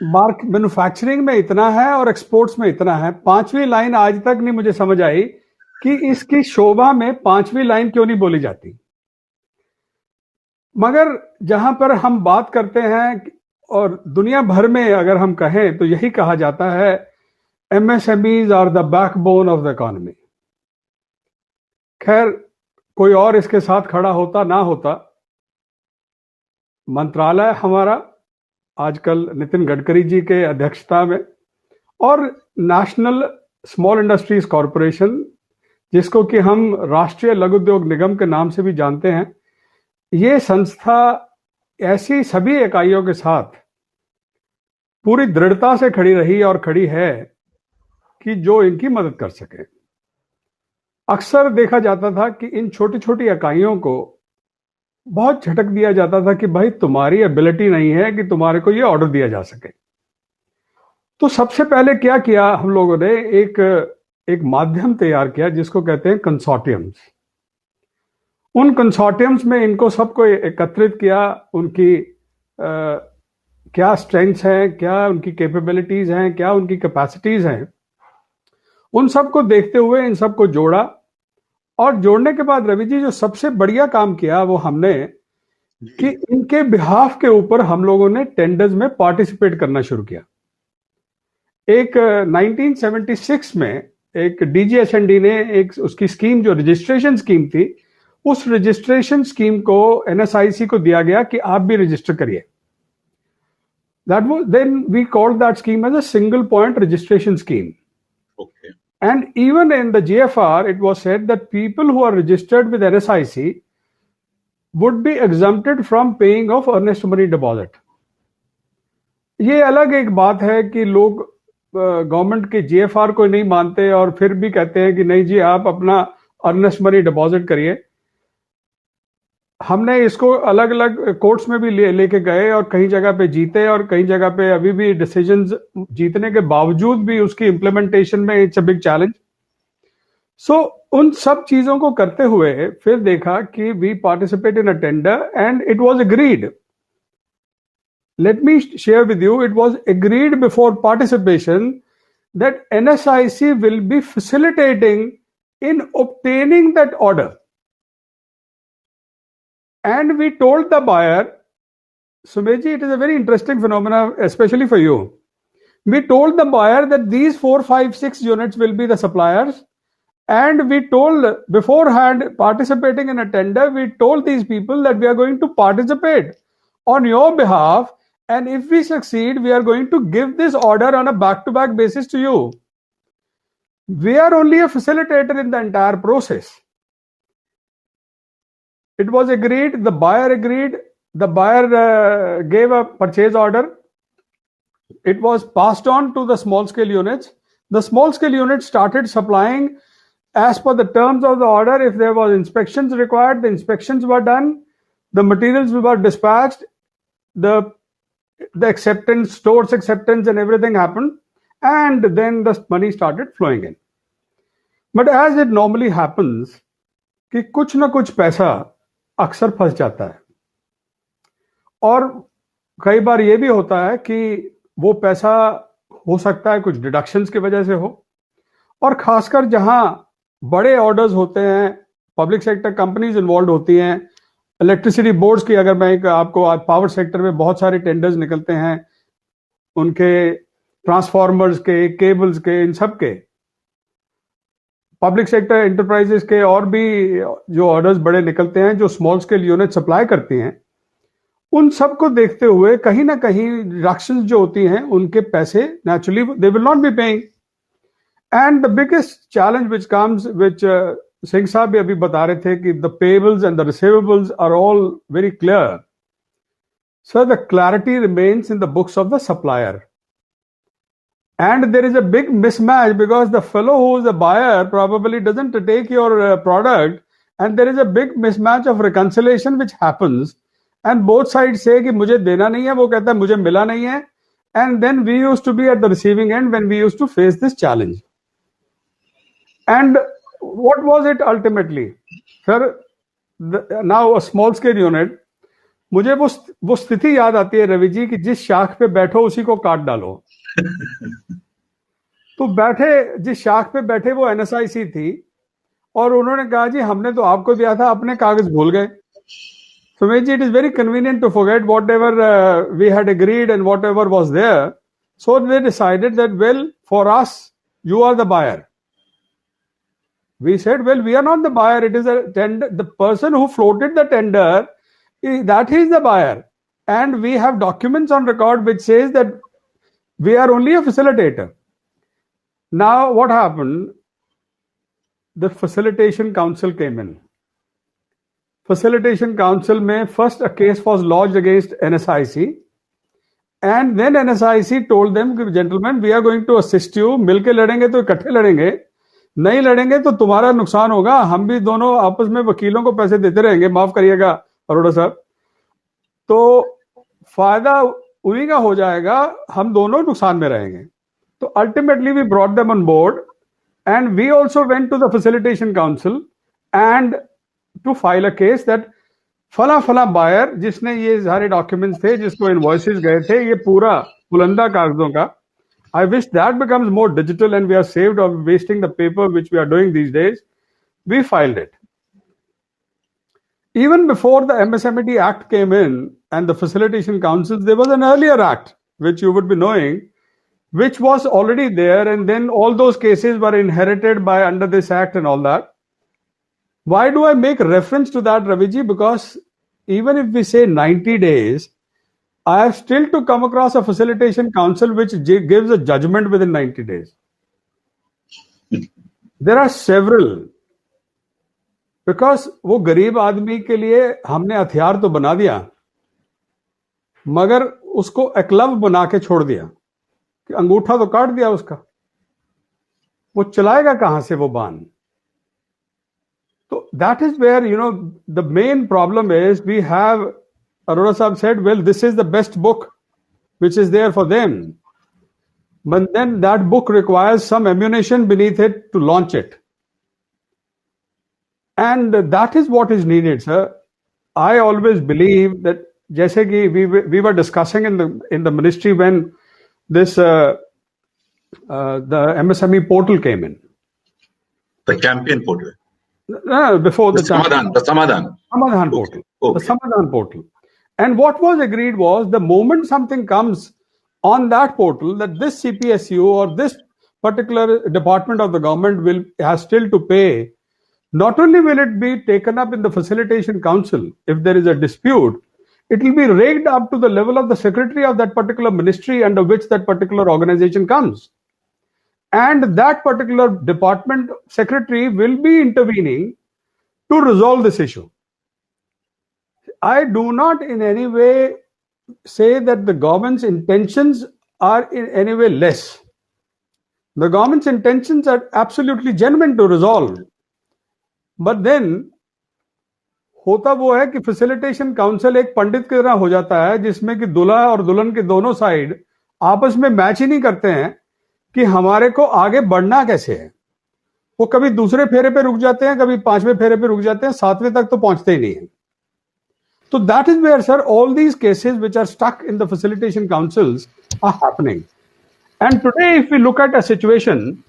मैन्युफैक्चरिंग में इतना है और एक्सपोर्ट्स में इतना है। 5वीं लाइन आज तक नहीं मुझे समझ आई कि इसकी शोभा में 5वीं लाइन क्यों नहीं बोली जाती। मगर जहां पर हम बात करते हैं और दुनिया भर में अगर हम कहें तो यही कहा जाता है, MSMEs are the backbone of the economy. खैर, कोई और इसके साथ खड़ा होता ना होता, मंत्रालय हमारा आजकल नितिन गडकरी जी के अध्यक्षता में और नेशनल स्मॉल इंडस्ट्रीज कॉरपोरेशन, जिसको कि हम राष्ट्रीय लघु उद्योग निगम के नाम से भी जानते हैं, ये संस्था ऐसी सभी इकाइयों के साथ पूरी दृढ़ता से खड़ी रही और खड़ी है कि जो इनकी मदद कर सके। अक्सर देखा जाता था कि इन छोटी छोटी इकाइयों को बहुत झटक दिया जाता था कि भाई तुम्हारी एबिलिटी नहीं है कि तुम्हारे को ये ऑर्डर दिया जा सके। तो सबसे पहले क्या किया हम लोगों ने, एक माध्यम तैयार किया जिसको कहते हैं कंसोर्टियम्स। उन कंसोर्टियम्स में इनको सबको एकत्रित किया, उनकी क्या स्ट्रेंथ्स हैं, क्या उनकी कैपेबिलिटीज हैं, क्या उनकी कैपेसिटीज हैं, उन सबको देखते हुए इन सबको जोड़ा। और जोड़ने के बाद रवि जी जो सबसे बढ़िया काम किया वो हमने कि इनके बिहाफ के ऊपर हम लोगों ने टेंडर्स में पार्टिसिपेट करना शुरू किया। एक 1976 में एक DGSND ने एक उसकी स्कीम जो रजिस्ट्रेशन स्कीम थी, उस रजिस्ट्रेशन स्कीम को NSIC को दिया गया कि आप भी रजिस्टर करिए। Then we called that scheme as a single point registration scheme. Okay. And even in the GFR, it was said that people who are registered with NSIC would be exempted from paying of earnest money deposit. ये अलग एक बात है कि लोग government के GFR को नहीं मानते और फिर भी कहते हैं कि नहीं जी आप अपना अर्नेस्ट मनी डिपॉजिट करिए। हमने इसको अलग अलग कोर्ट्स में भी लेके गए और कई जगह पे जीते और कई जगह पे अभी भी डिसीजंस जीतने के बावजूद भी उसकी इम्प्लीमेंटेशन में it's a big challenge. So उन सब चीजों को करते हुए फिर देखा कि we participate in a tender and it was agreed. Let me share with you, it was agreed before participation that NSIC will be facilitating in obtaining that order. And we told the buyer, Sumeji, it is a very interesting phenomenon, especially for you. We told the buyer that these 4, 5, 6 units will be the suppliers. And we told beforehand, participating in a tender, we told these people that we are going to participate on your behalf. And if we succeed, we are going to give this order on a back-to-back basis to you. We are only a facilitator in the entire process. It was agreed, the buyer agreed, the buyer gave a purchase order. It was passed on to the small-scale units. The small-scale units started supplying as per the terms of the order. If there was inspections required, the inspections were done. The materials were dispatched. The acceptance, stores acceptance and everything happened, and then the money started flowing in. But as it normally happens कि कुछ ना कुछ पैसा अक्सर फंस जाता है और कई बार ये भी होता है कि वो पैसा हो सकता है कुछ डिडक्शंस की वजह से हो, और खासकर जहां बड़े ऑर्डर्स होते हैं, पब्लिक सेक्टर कंपनीज इन्वॉल्व होती हैं, इलेक्ट्रिसिटी बोर्ड्स की अगर मैं आपको आज पावर सेक्टर में बहुत सारे टेंडर्स निकलते हैं, उनके ट्रांसफार्मर्स के, केबल्स के, इन सब के, पब्लिक सेक्टर एंटरप्राइजेस के और भी जो ऑर्डर्स बड़े निकलते हैं जो स्मॉल स्केल यूनिट सप्लाई करती हैं, उन सब को देखते हुए कहीं ना कहीं डिडक्शंस जो होती हैं उनके पैसे naturally they will not be paying. And the biggest challenge which comes, which Singh साहब भी अभी बता रहे थे कि the payables and the receivables are all very clear. So the clarity remains in the books of the supplier, and there is a big mismatch because the fellow who is the buyer probably doesn't take your product, and there is a big mismatch of reconciliation which happens, and both sides say कि मुझे देना नहीं है, वो कहता है मुझे मिला नहीं है, and then we used to be at the receiving end when we used to face this challenge. And what was it ultimately? Sir, now a small scale unit, मुझे वो स्थिति याद आती है रवि जी कि जिस शाख पे बैठो उसी को काट डालो। तो बैठे, जिस शाख पे बैठे वो NSIC थी और उन्होंने कहा जी हमने तो आपको दिया था, अपने कागज भूल गए। Sumesh ji, it is very convenient to forget whatever we had agreed and whatever was there, so they decided that well for us you are the buyer. We said, well, we are not the buyer. It is a tender. The person who floated the tender, that he is the buyer. And we have documents on record which says that we are only a facilitator. Now, what happened? The facilitation council came in. Facilitation council mein first a case was lodged against NSIC. And then NSIC told them, gentlemen, we are going to assist you. मिलके लड़ेंगे तो इकट्ठे लड़ेंगे, नहीं लड़ेंगे तो तुम्हारा नुकसान होगा, हम भी दोनों आपस में वकीलों को पैसे देते रहेंगे, माफ करिएगा अरोड़ा साहब, तो फायदा उन्हीं का हो जाएगा, हम दोनों नुकसान में रहेंगे. तो ultimately we brought them on board and we also went to the facilitation council and to file a case that फला फला बायर जिसने ये सारे डॉक्यूमेंट्स थे, जिसको इनवॉइसेस गए थे, ये पूरा बुलंदा कागजों का. I wish that becomes more digital and we are saved of wasting the paper which we are doing these days. We filed it. Even before the MSMED Act came in and the facilitation councils, there was an earlier act which you would be knowing, which was already there, and then all those cases were inherited by under this act and all that. Why do I make reference to that, Raviji? Because even if we say 90 days, I have still to come across a facilitation council which gives a judgment within 90 days. There are several. Because वो गरीब आदमी के लिए हमने हथियार तो बना दिया, मगर उसको एकलव बना के छोड़ दिया कि अंगूठा तो काट दिया उसका, वो चलाएगा कहां से वो बाण. तो that is where, you know, the main problem is we have, Arora Sahab said, well, this is the best book which is there for them. But then that book requires some ammunition beneath it to launch it. And that is what is needed, sir. I always believe that, jaise ki we were discussing in the ministry when this the MSME portal came in. The champion portal. No, before the Samadhan portal. Okay. The Samadhan portal. And what was agreed was the moment something comes on that portal that this CPSU or this particular department of the government has still to pay, not only will it be taken up in the facilitation council, if there is a dispute, it will be raked up to the level of the secretary of that particular ministry under which that particular organization comes. And that particular department secretary will be intervening to resolve this issue. I do not in any way say that the government's intentions are in any way less. The government's intentions are absolutely genuine to resolve. But then, होता वो है कि facilitation council एक पंडित की तरह हो जाता है जिसमें कि दूल्हा और दुल्हन के दोनों साइड आपस में मैच ही नहीं करते हैं कि हमारे को आगे बढ़ना कैसे है. वो कभी दूसरे फेरे पे रुक जाते हैं, कभी पांचवें फेरे पे रुक जाते हैं, सातवें तक तो पहुंचते ही नहीं है. So that is where, sir, all these cases which are stuck in the facilitation councils are happening. And today, if we look at a situation,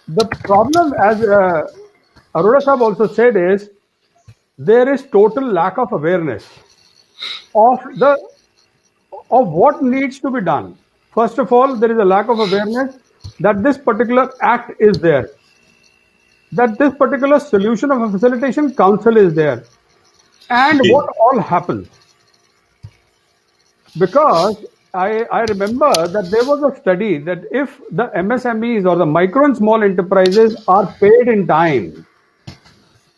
the problem, as Arora Sahab also said, is there is total lack of awareness of what needs to be done. First of all, there is a lack of awareness that this particular act is there, that this particular solution of a facilitation council is there. And what all happens? Because I remember that there was a study that if the MSMEs or the micro and small enterprises are paid in time,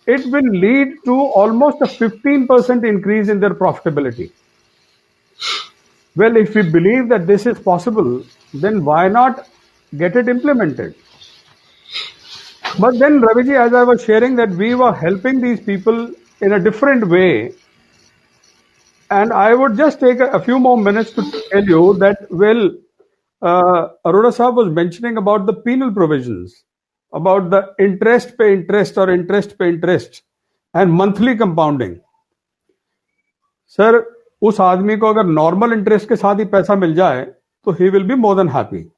it will lead to almost a 15% increase in their profitability. Well, if we believe that this is possible, then why not get it implemented? But then, Raviji, as I was sharing that we were helping these people in a different way. And I would just take a few more minutes to tell you that, well, Arora Sahab was mentioning about the penal provisions, about the interest pay interest or interest pay interest and monthly compounding. Sir, उस आदमी को अगर normal interest के साथ ही पैसा मिल जाए तो he will be more than happy.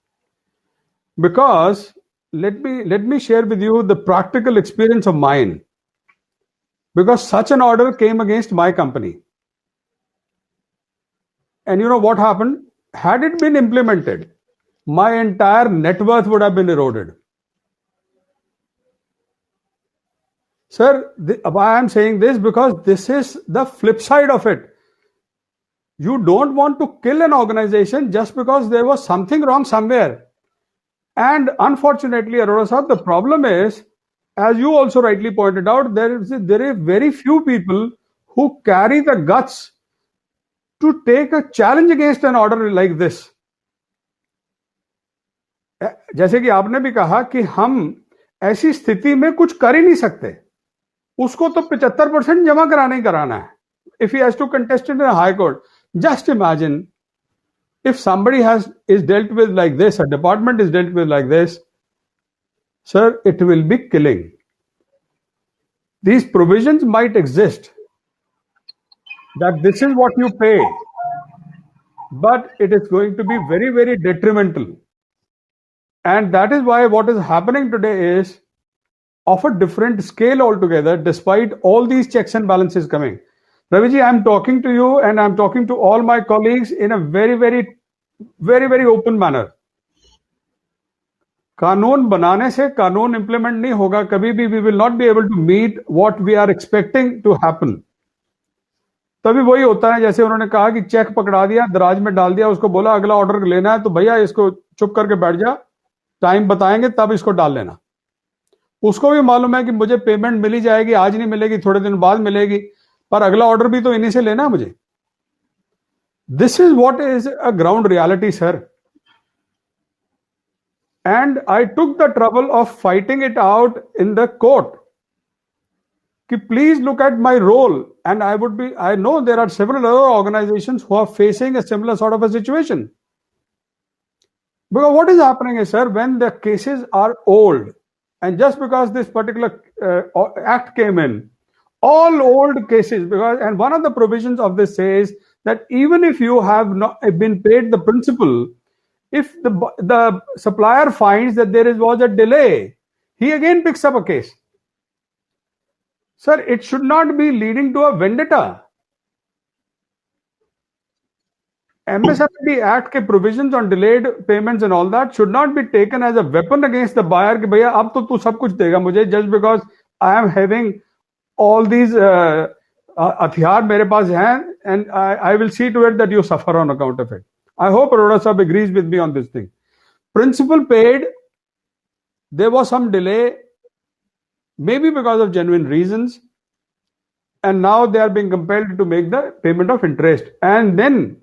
Because let me share with you the practical experience of mine. Because such an order came against my company. And you know what happened? Had it been implemented, my entire net worth would have been eroded. Sir, why I am saying this? Because this is the flip side of it. You don't want to kill an organization just because there was something wrong somewhere. And unfortunately, Arora Sahab, the problem is, as you also rightly pointed out, there are very few people who carry the guts to take a challenge against an order like this. जैसे कि आपने भी कहा कि हम ऐसी स्थिति में कुछ कर ही नहीं सकते. उसको तो 75% जमा कराना ही कराना है. If he has to contest it in a high court, just imagine if somebody is dealt with like this, a department is dealt with like this, sir, it will be killing. These provisions might exist that this is what you pay, but it is going to be very, very detrimental. And that is why what is happening today is of a different scale altogether, despite all these checks and balances coming. Raviji, I'm talking to you and I'm talking to all my colleagues in a very, very open manner. कानून बनाने से कानून implement नहीं होगा कभी भी. We will not be able to meet what we are expecting to happen. तभी वही होता है जैसे उन्होंने कहा कि चेक पकड़ा दिया, दराज में डाल दिया, उसको बोला अगला ऑर्डर लेना है तो भैया इसको चुप करके बैठ जा, टाइम बताएंगे तब इसको डाल लेना. उसको भी मालूम है कि मुझे पेमेंट मिली जाएगी, आज नहीं मिलेगी, थोड़े दिन बाद मिलेगी, पर अगला ऑर्डर भी तो इन्हीं से लेना है मुझे. This is what is a ground reality sir. And I took the trouble of fighting it out in the court. Ki please look at my role, and I know there are several other organizations who are facing a similar sort of a situation. Because what is happening is, sir, when the cases are old, and just because this particular act came in, all old cases, and one of the provisions of this says that even if you have not been paid the principal, if the supplier finds that there was a delay, he again picks up a case. Sir, it should not be leading to a vendetta. MSMED Act के provisions on delayed payments and all that should not be taken as a weapon against the buyer कि भैया अब तो तू सब कुछ देगा मुझे just because I am having all these हथियार मेरे पास हैं and I will see to it that you suffer on account of it. I hope Arora Sahib agrees with me on this thing. Principal paid, there was some delay, maybe because of genuine reasons, and now they are being compelled to make the payment of interest. And then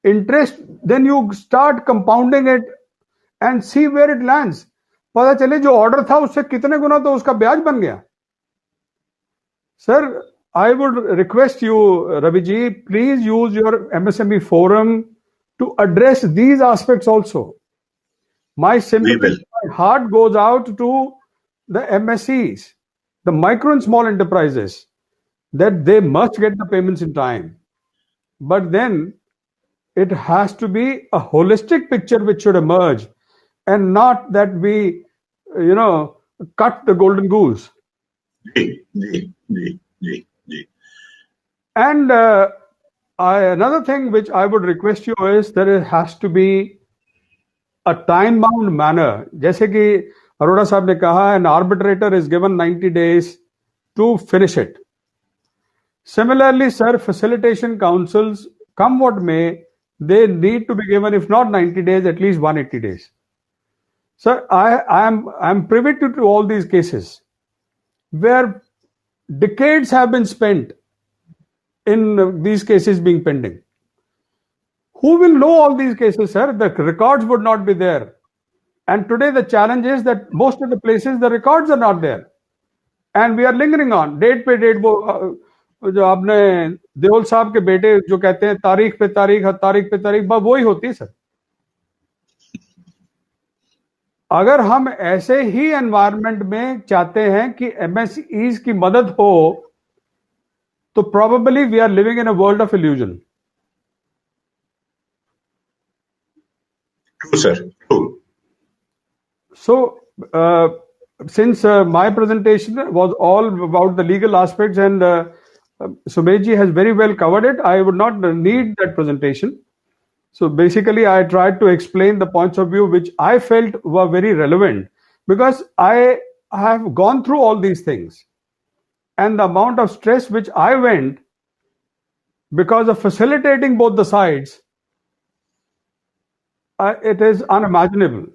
then you start compounding it and see where it lands. पता चले जो order था उससे कितने गुना तो उसका ब्याज बन गया. Sir, I would request you, Ravi ji, please use your MSME forum to address these aspects also. My sympathy, my heart goes out to the MSEs, the micro and small enterprises, that they must get the payments in time. But then it has to be a holistic picture which should emerge, and not that we, cut the golden goose. And another thing which I would request you is there has to be a time-bound manner. जैसे कि अरोड़ा साहब ने कहा, an arbitrator is given 90 days to finish it. Similarly, sir, facilitation councils, come what may, they need to be given, if not 90 days, at least 180 days. Sir, I am privy to all these cases where decades have been spent in these cases being pending. Who will know all these cases, sir? The records would not be there. And today the challenge is that most of the places the records are not there. And we are lingering on. Date पे date वो जो आपने देओल साहब के बेटे जो कहते हैं तारीख पे तारीख बस वही होती है सर. अगर हम ऐसे ही एनवायरनमेंट में चाहते हैं कि एमएसईज की मदद हो तो probably we are living in a world of illusion. True, sir. True. So, since my presentation was all about the legal aspects and Sumesh has very well covered it, I would not need that presentation. So basically, I tried to explain the points of view which I felt were very relevant because I have gone through all these things. And the amount of stress which I went because of facilitating both the sides, it is unimaginable.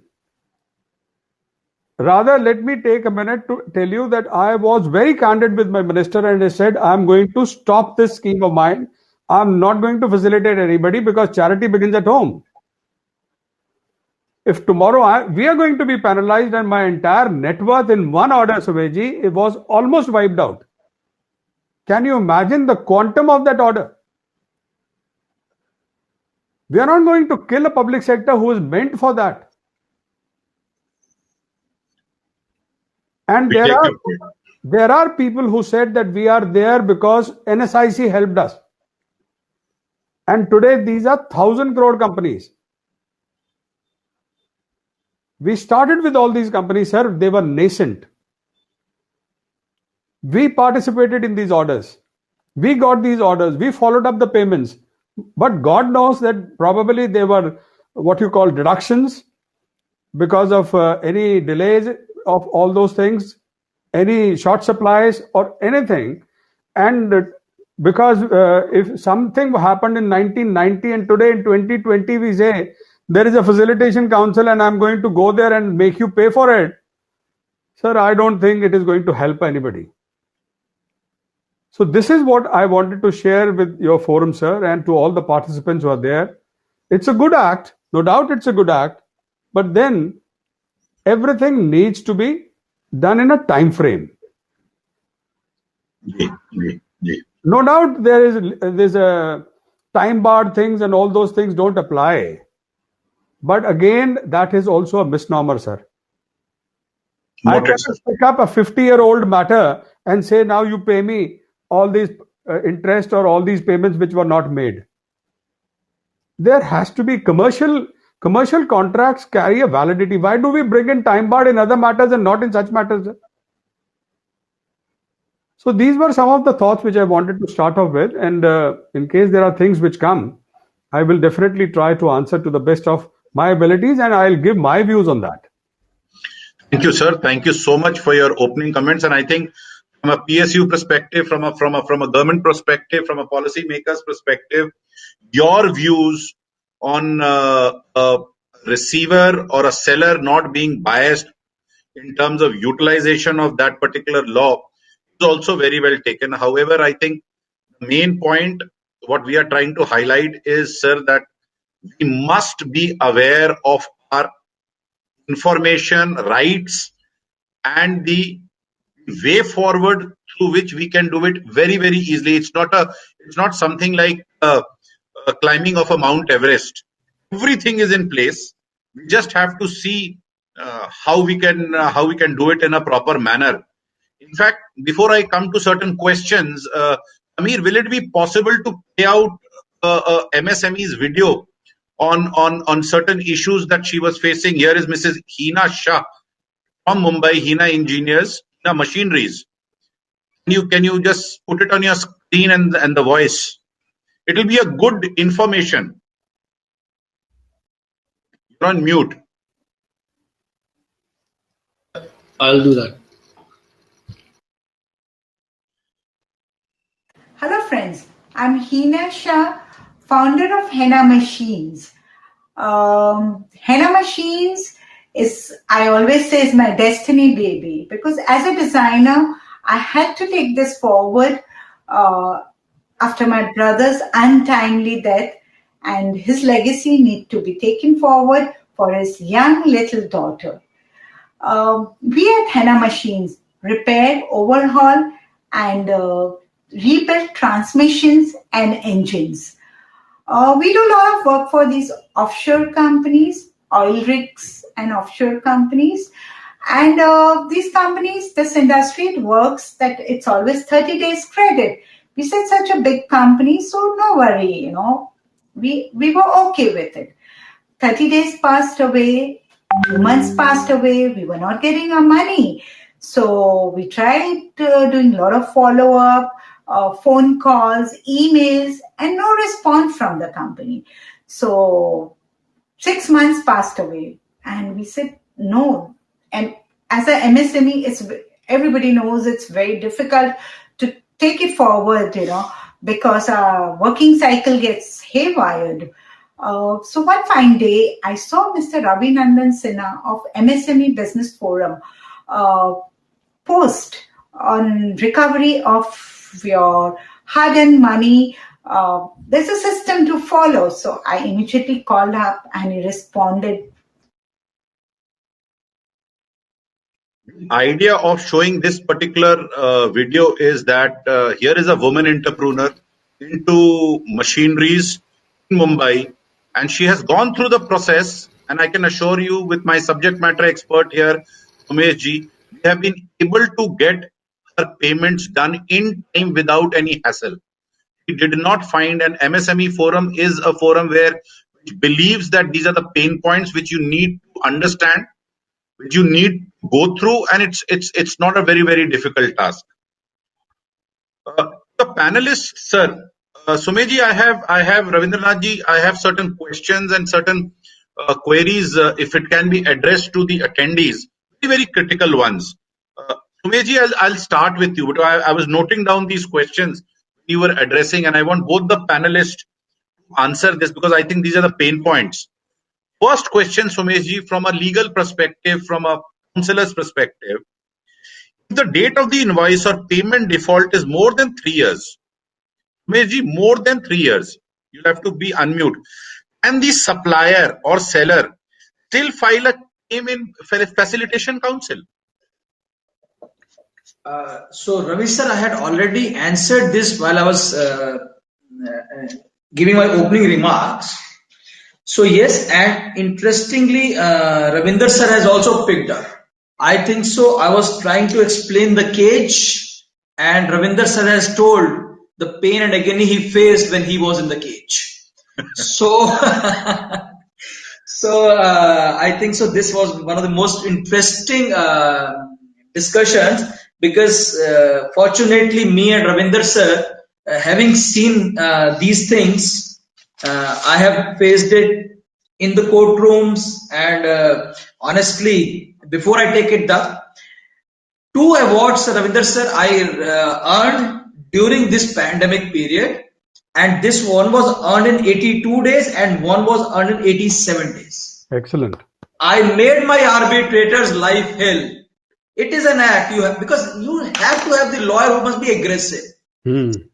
Rather, let me take a minute to tell you that I was very candid with my minister and I said, I'm going to stop this scheme of mine. I'm not going to facilitate anybody because charity begins at home. If tomorrow we are going to be penalized and my entire net worth in one order, Sumesh ji, it was almost wiped out. Can you imagine the quantum of that order? We are not going to kill a public sector who is meant for that. And We take your point. there are people who said that we are there because NSIC helped us. And today these are 1,000 crore companies. We started with all these companies, sir. They were nascent. We participated in these orders. We got these orders. We followed up the payments. But God knows that probably they were what you call deductions because of any delays of all those things, any short supplies or anything. And because if something happened in 1990 and today in 2020 we say there is a facilitation council and I'm going to go there and make you pay for it, sir, I don't think it is going to help anybody. So this is what I wanted to share with your forum, sir, and to all the participants who are there. It's a good act, no doubt it's a good act, but then everything needs to be done in a time frame. No doubt there's a time barred things and all those things don't apply. But again, that is also a misnomer, sir. I Noted, cannot sir. pick up a 50-year-old matter and say, now you pay me all these interest or all these payments which were not made. There has to be commercial contracts carry a validity. Why do we bring in time barred in other matters and not in such matters? So these were some of the thoughts which I wanted to start off with. And in case there are things which come, I will definitely try to answer to the best of my abilities and I'll give my views on that. Thank you, sir. Thank you so much for your opening comments. And I think from a PSU perspective, from a government perspective, from a policymaker's perspective, your views on a receiver or a seller not being biased in terms of utilization of that particular law is also very well taken. However, I think the main point, what we are trying to highlight is, sir, that we must be aware of our information rights and the way forward through which we can do it very, very easily. It's not something like climbing of a Mount Everest. Everything is in place. We just have to see how we can do it in a proper manner. In fact, before I come to certain questions, Amir, will it be possible to play out MSME's video on certain issues that she was facing? Here is Mrs. Hina Shah from Mumbai, Hina Engineers, Hina Machineries. Can you just put it on your screen and the voice? It will be a good information. You're on mute. I'll do that. Hello friends, I'm Hina Shah, founder of Henna Machines. Henna Machines is, I always say, is my destiny baby, because as a designer, I had to take this forward after my brother's untimely death, and his legacy need to be taken forward for his young little daughter. We at Henna Machines repair, overhaul, and rebuild transmissions and engines. We do a lot of work for these offshore companies, oil rigs and offshore companies. And these companies, this industry, it works that it's always 30 days credit. We said such a big company, so no worry, we were okay with it. 30 days passed away, 2 months passed away, we were not getting our money. So we tried doing a lot of follow-up, phone calls, emails, and no response from the company. So 6 months passed away, and we said no. And as a MSME, everybody knows it's very difficult to take it forward, because our working cycle gets haywired. So one fine day, I saw Mr. Ravi Nandan Sinha of MSME Business Forum post on recovery of your hard-earned money. There's a system to follow. So I immediately called up and he responded. idea of showing this particular video is that here is a woman entrepreneur into machineries in Mumbai, and she has gone through the process. And I can assure you, with my subject matter expert here, Umesh ji, we have been able to get her payments done in time without any hassle. We did not find an MSME forum is a forum which believes that these are the pain points which you need to understand, which you need to go through, and it's not a very difficult task. The panelists, sir, Sumeji, I have Ravindranath ji, I have certain questions and certain queries, if it can be addressed to the attendees, very critical ones. Sumeji, I'll start with you, but I was noting down these questions you were addressing, and I want both the panelists to answer this because I think these are the pain points. First question, Sumesh ji, from a legal perspective, from a counselor's perspective, if the date of the invoice or payment default is more than 3 years, Sumesh ji, more than 3 years, you'll have to be unmute, and the supplier or seller still file a claim in facilitation council? So Ravi sir, I had already answered this while I was giving my opening remarks. So yes, and interestingly, Ravinder sir has also picked up. I think so. I was trying to explain the cage, and Ravinder sir has told the pain and agony he faced when he was in the cage. So, I think so. This was one of the most interesting discussions because fortunately, me and Ravinder sir, having seen these things, I have faced it in the courtrooms, and honestly, before I take it up, 2 awards, Ravinder sir, I earned during this pandemic period, and this one was earned in 82 days and one was earned in 87 days. Excellent. I made my arbitrator's life hell. It is an act you have, because you have to have the lawyer who must be aggressive.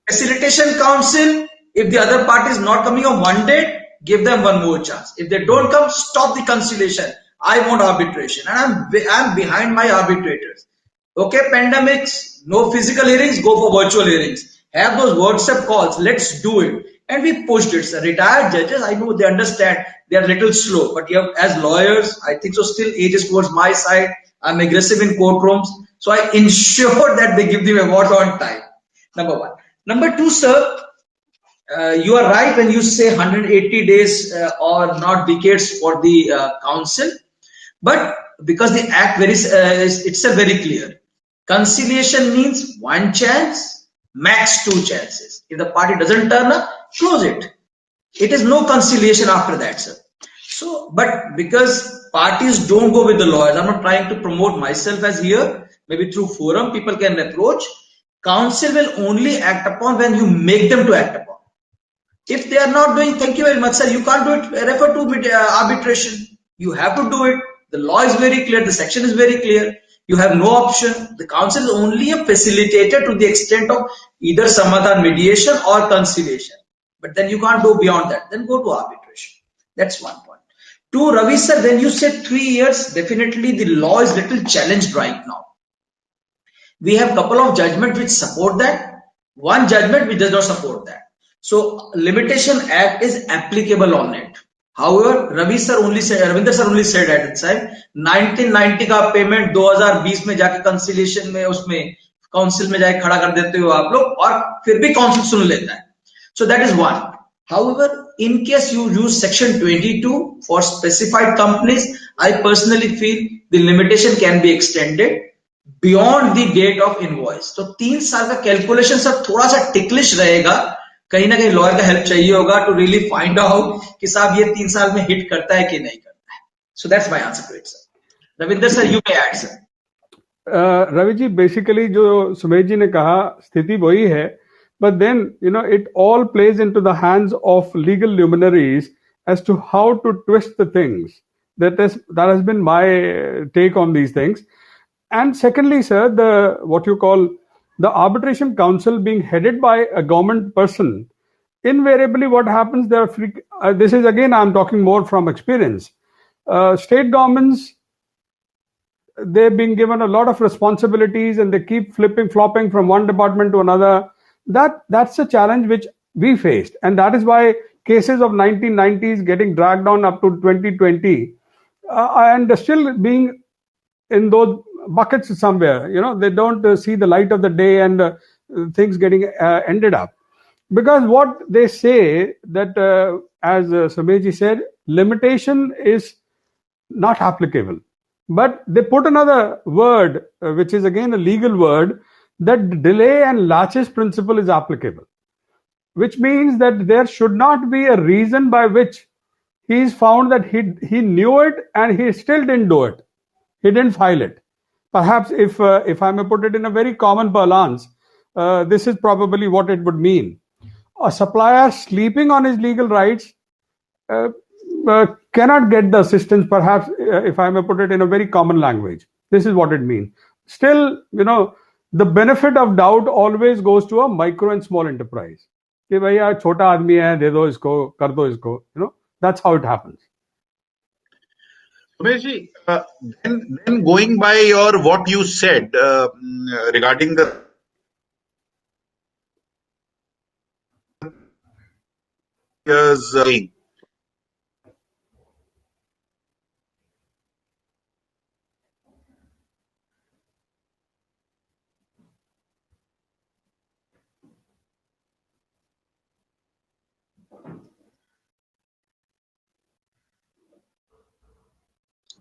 Facilitation council, if the other party is not coming on one date, give them one more chance. If they don't come, stop the conciliation. I want arbitration, and I'm behind my arbitrators. Okay, pandemics, no physical hearings, go for virtual hearings. Have those WhatsApp calls. Let's do it. And we pushed it. So retired judges, I know they understand. They are a little slow, but as lawyers, I think so. Still, age is towards my side. I'm aggressive in courtrooms, so I ensure that they give the award on time. Number one. Number two, sir, you are right when you say 180 days or not decades for the council, but because the act is itself very clear. Conciliation means one chance, max 2 chances. If the party doesn't turn up, close it. It is no conciliation after that, sir. So, but because parties don't go with the lawyers, I'm not trying to promote myself as here, maybe through forum, people can approach. Council will only act upon when you make them to act upon. If they are not doing, thank you very much, sir, you can't do it, refer to arbitration. You have to do it. The law is very clear, the section is very clear. You have no option. The council is only a facilitator to the extent of either samadhan, mediation or conciliation. But then you can't go beyond that. Then go to arbitration. That's one point. Two, Ravi sir, when you say 3 years, definitely the law is little challenged right now. We have couple of judgments which support that. One judgment which does not support that. So Limitation Act is applicable on it. However, Ravinder sir only said at the time 1990 का payment 2020 में जाके conciliation में उसमें council में जाके खड़ा कर देते हो आप लोग और फिर भी council सुन लेता है. So that is one. However, in case you use section 22 for specified companies, I personally feel the limitation can be extended beyond the date of invoice. तो 3 साल का calculation सर थोड़ा सा ticklish रहेगा. कहीं ना कहीं लॉयर का हेल्प चाहिए होगा टू रियली फाइंड आउट कि साहब ये 3 साल में हिट करता है कि नहीं करता है. So that's my answer to it sir. Ravinder sir, you may add sir. Ravi ji, basically जो सुमेश जी ने कहा स्थिति वही है, but then it all plays into the hands of legal luminaries as to how to twist the things. That has been my take on these things. And secondly, sir, what you call the arbitration council being headed by a government person, invariably what happens there, this is again I'm talking more from experience, state governments they're being given a lot of responsibilities and they keep flopping from one department to another. That's a challenge which we faced, and that is why cases of 1990s getting dragged on up to 2020 and still being in those buckets somewhere. They don't see the light of the day, and things getting ended up. Because what they say that, as Sameji said, limitation is not applicable. But they put another word, which is again a legal word, that delay and laches principle is applicable, which means that there should not be a reason by which he is found that he knew it and he still didn't do it. He didn't file it. Perhaps if I may put it in a very common parlance, this is probably what it would mean. A supplier sleeping on his legal rights cannot get the assistance, perhaps, if I may put it in a very common language. This is what it means. Still, the benefit of doubt always goes to a micro and small enterprise. कि भैया छोटा आदमी है, दे दो इसको, कर दो इसको. That's how it happens. Umesh, then going by what you said regarding the thing.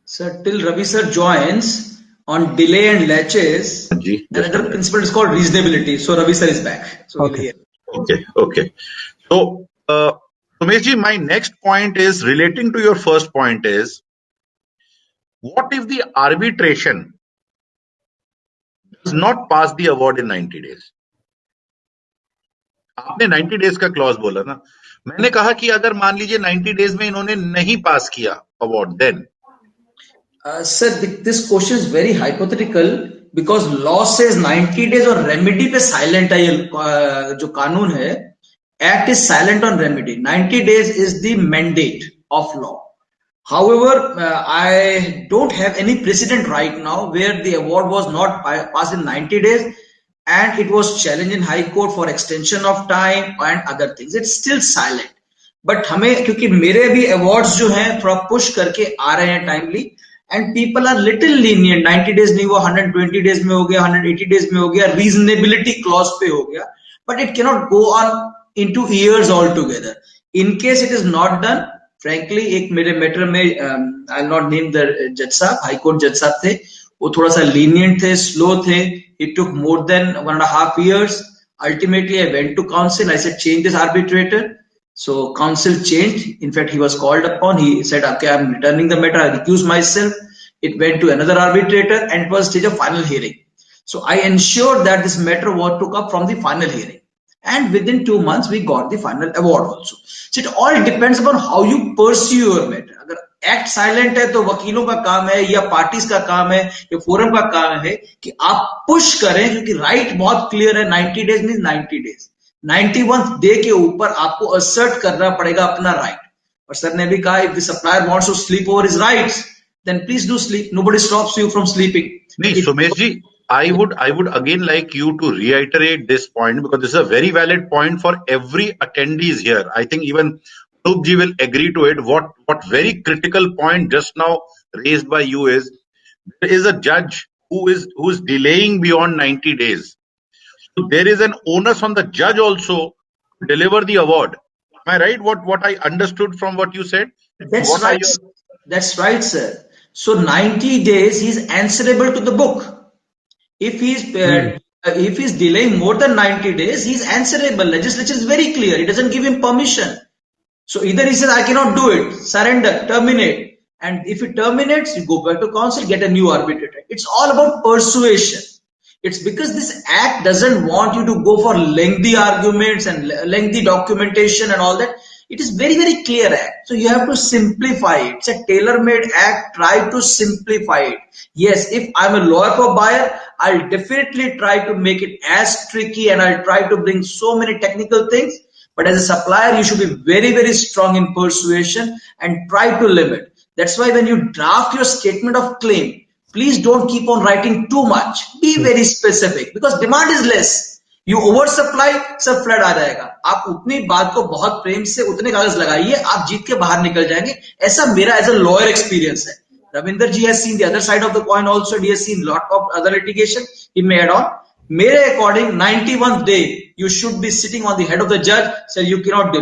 Sir, till Ravi sir joins on delay and latches, another principle is called reasonability. So Ravi sir is back. So Okay. Okay. So, Umesh, my next point is relating to your first point is, what if the arbitration does not pass the award in 90 days? आपने 90 days का clause बोला ना, मैंने कहा कि अगर मान लीजिए 90 days में इन्होंने नहीं पास किया award, then Sir, this question is very hypothetical because law says 90 days और remedy पे silent है. ये जो कानून है, act is silent on remedy. 90 days is the mandate of law. However, I don't have any precedent right now where the award was not passed in 90 days and it was challenged in High Court for extension of time and other things. It's still silent. But हमें, क्योंकि मेरे भी awards जो हैं थोड़ा push करके आ रहे हैं timely, and people are little lenient. 90 days नहीं हुआ, 120 days में हो गया, 180 days में हो गया, reasonability clause पे हो गया, but it cannot go on into years altogether. In case it is not done, frankly, एक मेरे matter में I'll not name the judge साहब, High Court judge साहब थे, वो थोड़ा सा lenient थे, slow थे. It took more than 1.5 years. Ultimately, I went to council. I said, change this arbitrator. So council changed. In fact, he was called upon. He said, okay, I'm returning the matter. I recuse myself. It went to another arbitrator and it was stage of final hearing. So I ensured that this matter was took up from the final hearing. And within 2 months, we got the final award also. So it all depends upon how you pursue your matter. अगर act silent है तो वकीलों का काम है या parties का काम है या फोरम का काम है कि आप पुश करें, क्योंकि राइट बहुत क्लियर है. 90 days means 90 days. 91th day के ऊपर आपको असर्ट करना पड़ेगा अपना राइट. और सर ने भी कहा, if the supplier wants to sleep over his rights, then please do sleep. Nobody stops you from sleeping. नहीं, Sumesh ji, I would again like you to reiterate this point, because this is a very valid point for every attendees here. I think even Anup ji will agree to it. What very critical point just now raised by you is, there is a judge who is delaying beyond 90 days. So there is an onus on the judge also to deliver the award. Am I right? What I understood from what you said? That's right. That's right, sir. So 90 days, he's answerable to the book. If he's delaying more than 90 days, he's answerable. Legislature is very clear. It doesn't give him permission. So either he says, I cannot do it, surrender, terminate. And if he terminates, you go back to council, get a new arbitrator. It's all about persuasion. It's because this act doesn't want you to go for lengthy arguments and lengthy documentation and all that. It is very, very clear act. So you have to simplify it. It's a tailor-made act. Try to simplify it. Yes, if I'm a lawyer for buyer, I'll definitely try to make it as tricky and I'll try to bring so many technical things. But as a supplier, you should be very, very strong in persuasion and try to limit. That's why when you draft your statement of claim, please don't keep on writing too much. Be very specific because demand is less. You oversupply, सब flood आ जाएगा. आप उतनी बात को बहुत प्रेम से उतने कागज लगाइए, आप जीत के बाहर निकल जाएंगे. ऐसा मेरा एज अ लॉयर एक्सपीरियंस है. Ravinder ji has seen the other side of the coin also. He has seen lot of other litigation. He may add on. मेरे according 91st day you should be sitting on the head of the judge. So you cannot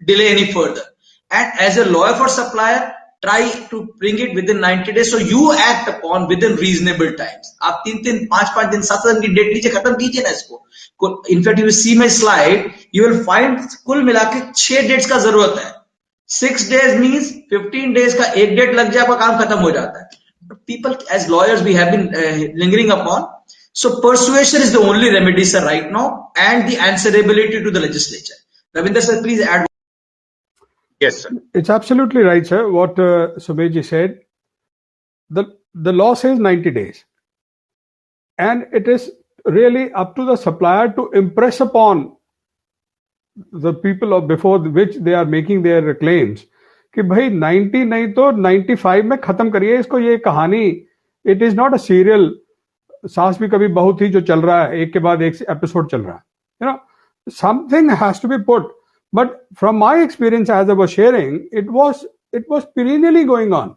delay any further. And as a lawyer for supplier, try to bring it within 90 days. So you act upon within reasonable times. आप 3 5 दिन 7 दिन की date लीजिए, खत्म कीजिए ना इसको. In fact, you will see my slide. You will find कुल मिला के 6 डेट्स का जरूरत है. 6 days means 15 days का एक डेट लग जाए, आपका काम खत्म हो जाता है. But people, as lawyers, we have been lingering upon. So persuasion is the only remedy, sir, right now, and the answerability to the legislature. Ravinder sir, please add. Yes, sir. It's absolutely right, sir. What Sumesh said. The law says 90 days, and it is really up to the supplier to impress upon the people of before which they are making their claims कि भाई 90 नहीं तो 95 में खत्म करिए इसको. ये कहानी, it is not a serial सास भी कभी बहू थी जो चल रहा है, एक के बाद एक एपिसोड चल रहा है. You know, something has to be put. But from my experience, as I was sharing, it was perennially going on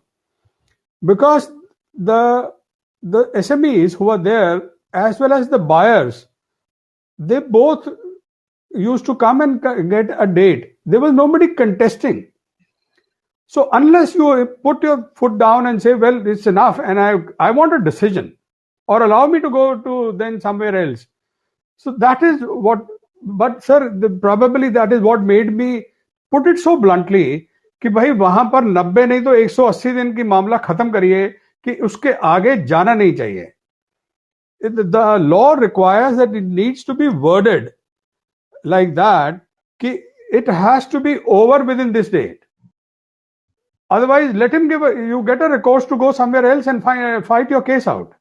because the SMEs who were there as well as the buyers, they both used to come and get a date. There was nobody contesting. So unless you put your foot down and say, well, it's enough and I want a decision or allow me to go to then somewhere else. So that is what, but sir, probably that is what made me put it so bluntly कि भाई वहां पर 90 नहीं तो 180 दिन की मामला खत्म करिए कि उसके आगे जाना नहीं चाहिए. The law requires that it needs to be worded like that कि it has to be over within this date. Otherwise, let him you get a recourse to go somewhere else and fight your case out.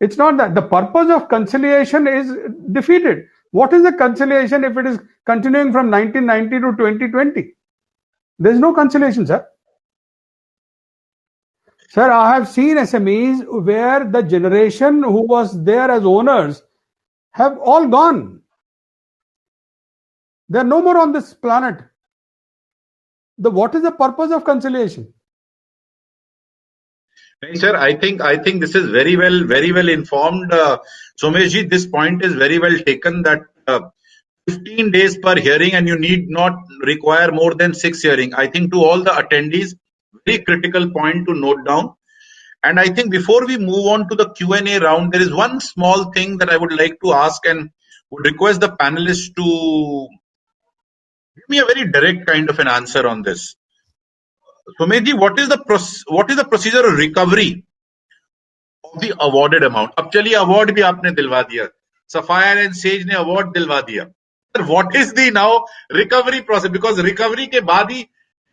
It's not that. The purpose of conciliation is defeated. What is the conciliation if it is continuing from 1990 to 2020? There's no conciliation, sir. Sir, I have seen SMEs where the generation who was there as owners have all gone. They're no more on this planet. What is the purpose of conciliation? Sir, I think this is very well informed. Somesh ji, this point is very well taken that 15 days per hearing and you need not require more than 6 hearings. I think to all the attendees, very critical point to note down. And I think before we move on to the Q&A round, there is one small thing that I would like to ask and would request the panelists to give me a very direct kind of an answer on this. Somesh ji, what is the procedure of recovery of the awarded amount? अब चलिए award भी आपने दिलवा दिया, Sapphire and Sage ने award दिलवा दिया. What is the now recovery process? Because recovery के बाद ही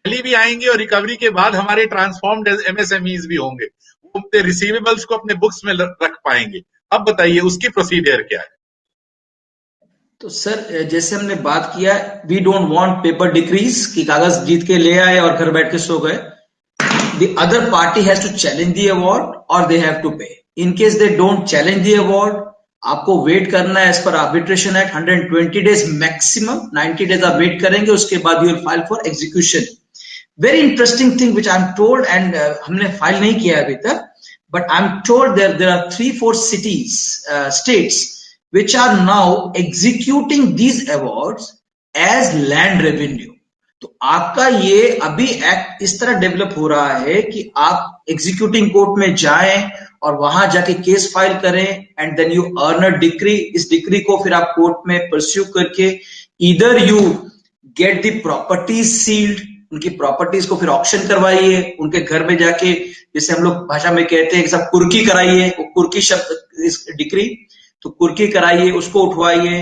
पहली भी आएंगे और recovery के बाद हमारे transformed MSMEs भी होंगे. वो अपने receivables को अपने books में रख पाएंगे. अब बताइए उसकी procedure क्या है? तो सर जैसे हमने बात किया, we don't want paper decrees कि कागज जीत के ले आए और घर बैठ के सो गए. The other party has to challenge the award और they have to pay. In case they don't challenge the award, आपको वेट करना है as per arbitration act 120 days maximum. 90 days आप वेट करेंगे, उसके बाद you will file for execution. Very interesting thing which I am told, and हमने फाइल नहीं किया अभी तक, but I am told there are 3-4 cities, states which are now executing these awards as land revenue. तो आपका ये अभी एक्ट इस तरह डेवलप हो रहा है कि आप एग्जीक्यूटिंग कोर्ट में जाएं और वहां जाके केस फाइल करें and then you earn a decree. इस डिक्री को फिर आप कोर्ट में परस्यू करके इधर you get the properties sealed, उनकी प्रॉपर्टीज को फिर ऑक्शन करवाइए, उनके घर में जाके, जैसे हम लोग भाषा में कहते हैं, सब कुर्की कराइए. वो कुर्की शब्द इस डिक्री, तो कुर्की कराइए, उसको उठवाइए.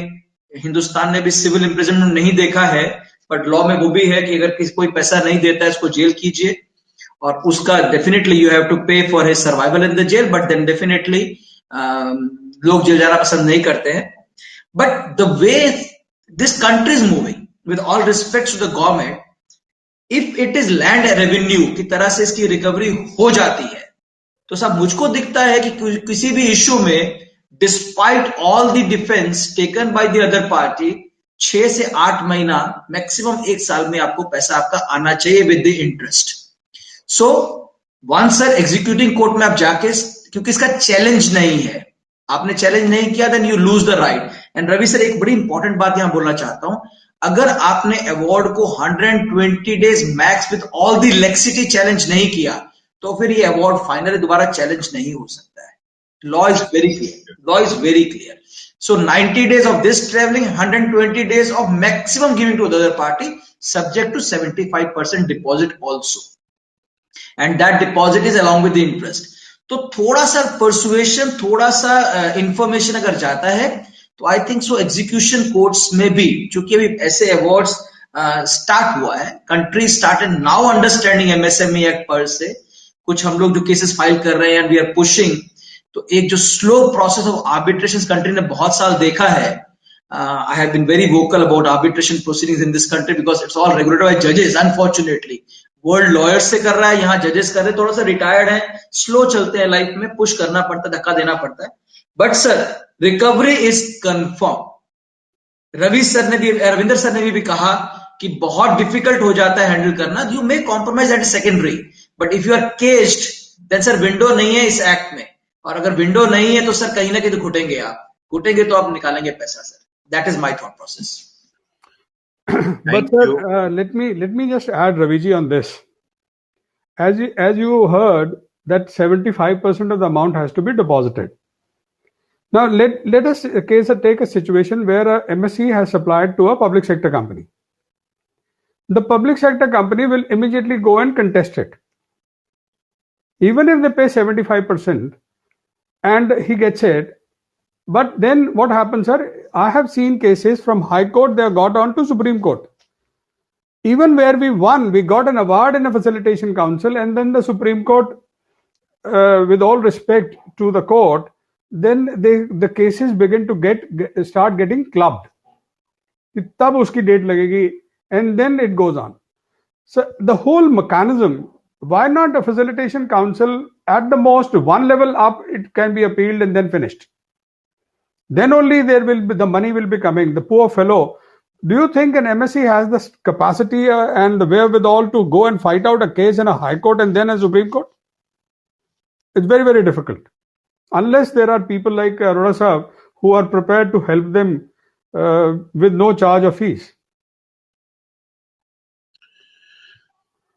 हिंदुस्तान ने भी सिविल इम्प्रिजनमेंट नहीं देखा है, बट लॉ में वो भी है कि अगर किसी कोई पैसा नहीं देता है उसको जेल कीजिए, और उसका definitely you have to pay for his survival in the jail. But then definitely लोग जेल जाना पसंद नहीं करते हैं. But the way this country is moving, with all respect to the government, if it is land revenue की तरह से इसकी रिकवरी हो जाती है, तो साहब मुझको दिखता है कि किसी भी इश्यू में despite all the defence taken by the other party 6 से 8 महीना मैक्सिमम 1 साल में आपको पैसा आपका आना चाहिए with the interest. So once sir executing court में आप जाके, क्योंकि इसका चैलेंज नहीं है, आपने चैलेंज नहीं किया, then you lose the right. And Ravi sir एक बड़ी इंपॉर्टेंट बात यहां बोलना चाहता हूं, अगर आपने अवार्ड को 120 days max with all the laxity challenge नहीं किया, तो फिर ये अवार्ड फाइनली दोबारा चैलेंज नहीं हो सकता है. Law is very clear, law is very clear. So 90 days of this traveling, 120 days of maximum giving to the other party, subject to 75% deposit also. And that deposit is along with the interest. तो थोड़ा सा persuasion, थोड़ा सा information अगर जाता है, तो I think so execution courts में भी, चूंकि अभी ऐसे awards start हुआ है, country started now understanding MSME Act per se, कुछ हम लोग जो cases file कर रहे हैं and we are pushing, तो एक जो slow process of arbitration country ने बहुत साल देखा है. I have been very vocal about arbitration proceedings in this country because it's all regulated by जजेस. अनफॉर्चुनेटली वर्ल्ड लॉयर्स से कर रहा है, यहाँ जजेस कर रहे हैं, थोड़ा सा रिटायर्ड है, स्लो चलते हैं लाइफ में, पुश करना पड़ता है, धक्का देना पड़ता है. But sir recovery is confirm. Ravinder sir ने भी कहा कि बहुत डिफिकल्ट हो जाता है हैंडल करना. You may compromise at secondary, but if you are caged then sir window नहीं है इस एक्ट में, और अगर विंडो नहीं है तो सर कहीं ना कहीं तो घुटेंगे तो आप निकालेंगे पैसा sir. That is my thought process. But sir, let me just add, Raviji, on this. As you heard that 75% of the amount has to be deposited. Now let us take a situation where a MSE has supplied to a public sector company. The public sector company will immediately go and contest it, even if they pay 75%. And he gets it. But then what happens, sir? I have seen cases from High Court, they have got on to Supreme Court. Even where we won, we got an award in a facilitation council, and then the Supreme Court, with all respect to the court, then the cases begin to start getting clubbed. Tab uski date lagegi, and then it goes on. So the whole mechanism, why not a facilitation council? At the most, one level up, it can be appealed and then finished. Then only the money will be coming. The poor fellow. Do you think an MSE has the capacity and the wherewithal to go and fight out a case in a High Court and then a Supreme Court? It's very, very difficult. Unless there are people like Arora Saab who are prepared to help them with no charge of fees.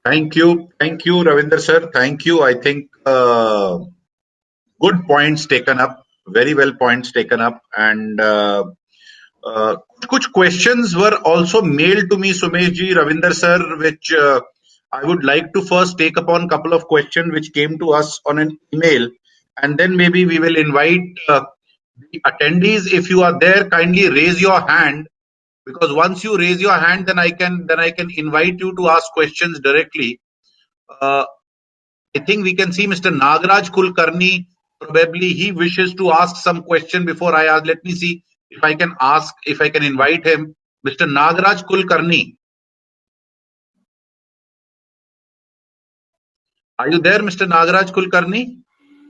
Thank you, Ravinder sir. Thank you. I think good points taken up, very well points taken up, and kuch questions were also mailed to me, Sumesh ji, Ravinder sir, which I would like to first take upon couple of questions which came to us on an email, and then maybe we will invite the attendees. If you are there, kindly raise your hand. Because once you raise your hand, then I can invite you to ask questions directly. I think we can see Mr. Nagaraj Kulkarni. Probably he wishes to ask some question before I ask. Let me see if I can invite him. Mr. Nagaraj Kulkarni. Are you there, Mr. Nagaraj Kulkarni?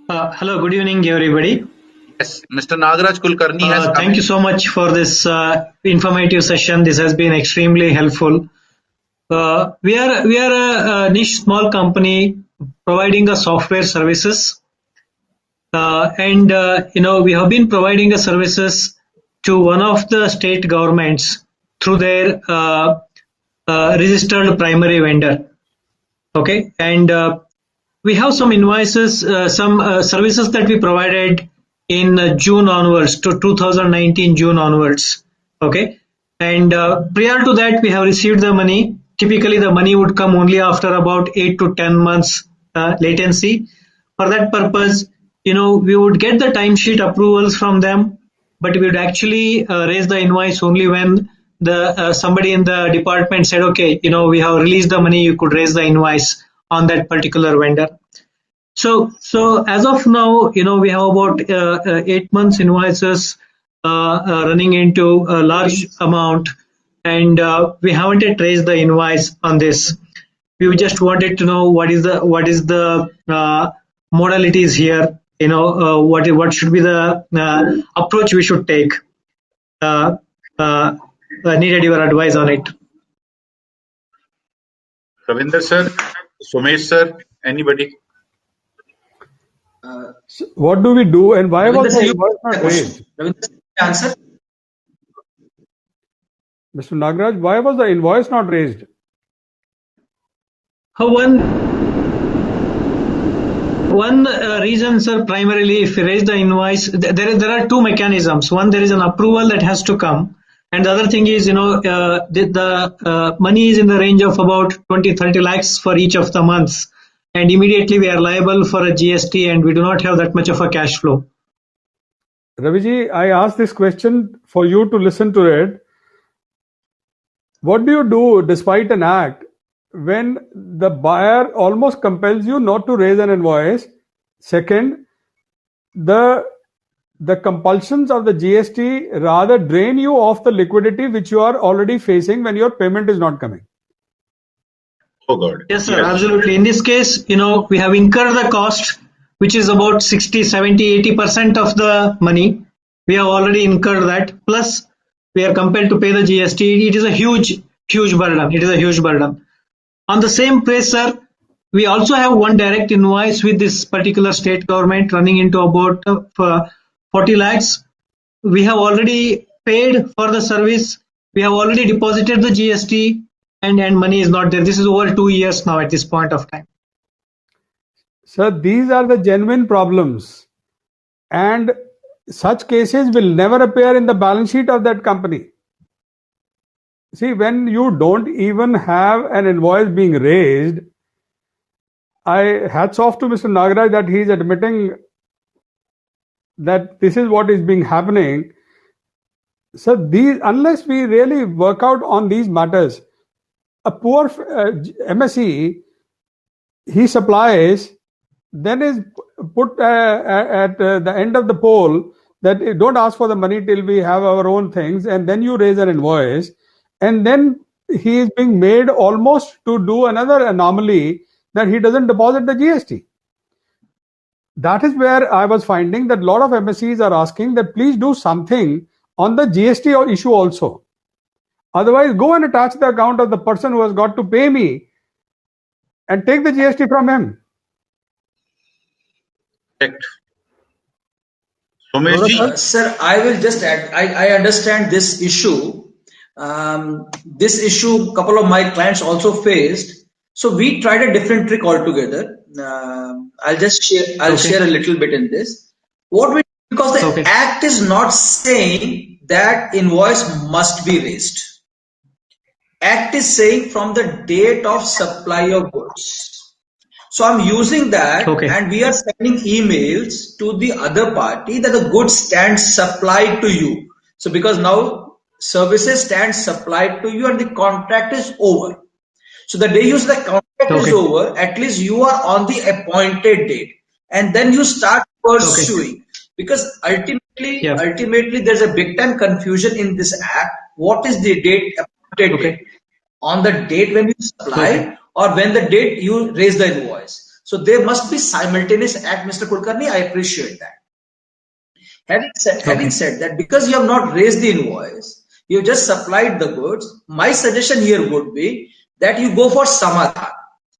Hello, good evening, everybody. Yes, Mr. Nagaraj Kulkarni has come. Thank you so much for this informative session. This has been extremely helpful. We are a niche small company providing a software services, and we have been providing a services to one of the state governments through their registered primary vendor. Okay, and we have some invoices, some services that we provided in June onwards to 2019 June onwards. Okay, and prior to that we have received the money. Typically the money would come only after about 8 to 10 months latency. For that purpose, we would get the timesheet approvals from them, but we would actually raise the invoice only when the somebody in the department said, okay, we have released the money, you could raise the invoice on that particular vendor. So as of now, we have about 8 months invoices running into a large amount, and we haven't yet raised the invoice on this. We just wanted to know what is the modalities here. What should be the approach we should take? Needed your advice on it. Ravinder sir, Somesh sir, anybody? What do we do, and why was Ravinder sir, the you invoice not raised? Ravinder sir, answer. Mr. Nagaraj, why was the invoice not raised? One reason, sir, primarily if we raise the invoice, there are two mechanisms. One, there is an approval that has to come, and the other thing is, the money is in the range of about 20-30 lakhs for each of the months, and immediately we are liable for a GST, and we do not have that much of a cash flow. Raviji, I asked this question for you to listen to it. What do you do despite an act when the buyer almost compels you not to raise an invoice? Second, the compulsions of the GST rather drain you of the liquidity which you are already facing when your payment is not coming. Oh God. Yes, sir, absolutely. In this case, we have incurred the cost, which is about 60, 70, 80% of the money. We have already incurred that. Plus, we are compelled to pay the GST. It is a huge burden. It is a huge burden. On the same place, sir, we also have one direct invoice with this particular state government running into about 40 lakhs. We have already paid for the service. We have already deposited the GST, and money is not there. This is over 2 years now at this point of time. Sir, these are the genuine problems, and such cases will never appear in the balance sheet of that company. See, when you don't even have an invoice being raised, hats off to Mr. Nagaraj that he is admitting that this is what is being happening. So unless we really work out on these matters, a poor MSE, he supplies, then is put at the end of the poll that don't ask for the money till we have our own things, and then you raise an invoice, and then he is being made almost to do another anomaly that he doesn't deposit the GST. That is where I was finding that a lot of MSEs are asking that please do something on the GST issue also. Otherwise, go and attach the account of the person who has got to pay me and take the GST from him. Correct. Somesh ji. Sir, I will just add, I understand this issue. This issue, couple of my clients also faced. So we tried a different trick altogether. I'll share a little bit in this. Because the act is not saying that invoice must be raised. Act is saying from the date of supply of goods. So I'm using that, and we are sending emails to the other party that the goods stand supplied to you. So because now services stand supplied to you and the contract is over. So the day the contract is over, at least you are on the appointed date, and then you start pursuing. Because ultimately there's a big time confusion in this act. What is the date appointed date? On the date when you supply or when the date you raise the invoice. So there must be simultaneous act, Mr. Kulkarni. I appreciate that. Having said that, because you have not raised the invoice, you have just supplied the goods, my suggestion here would be that you go for samadhan.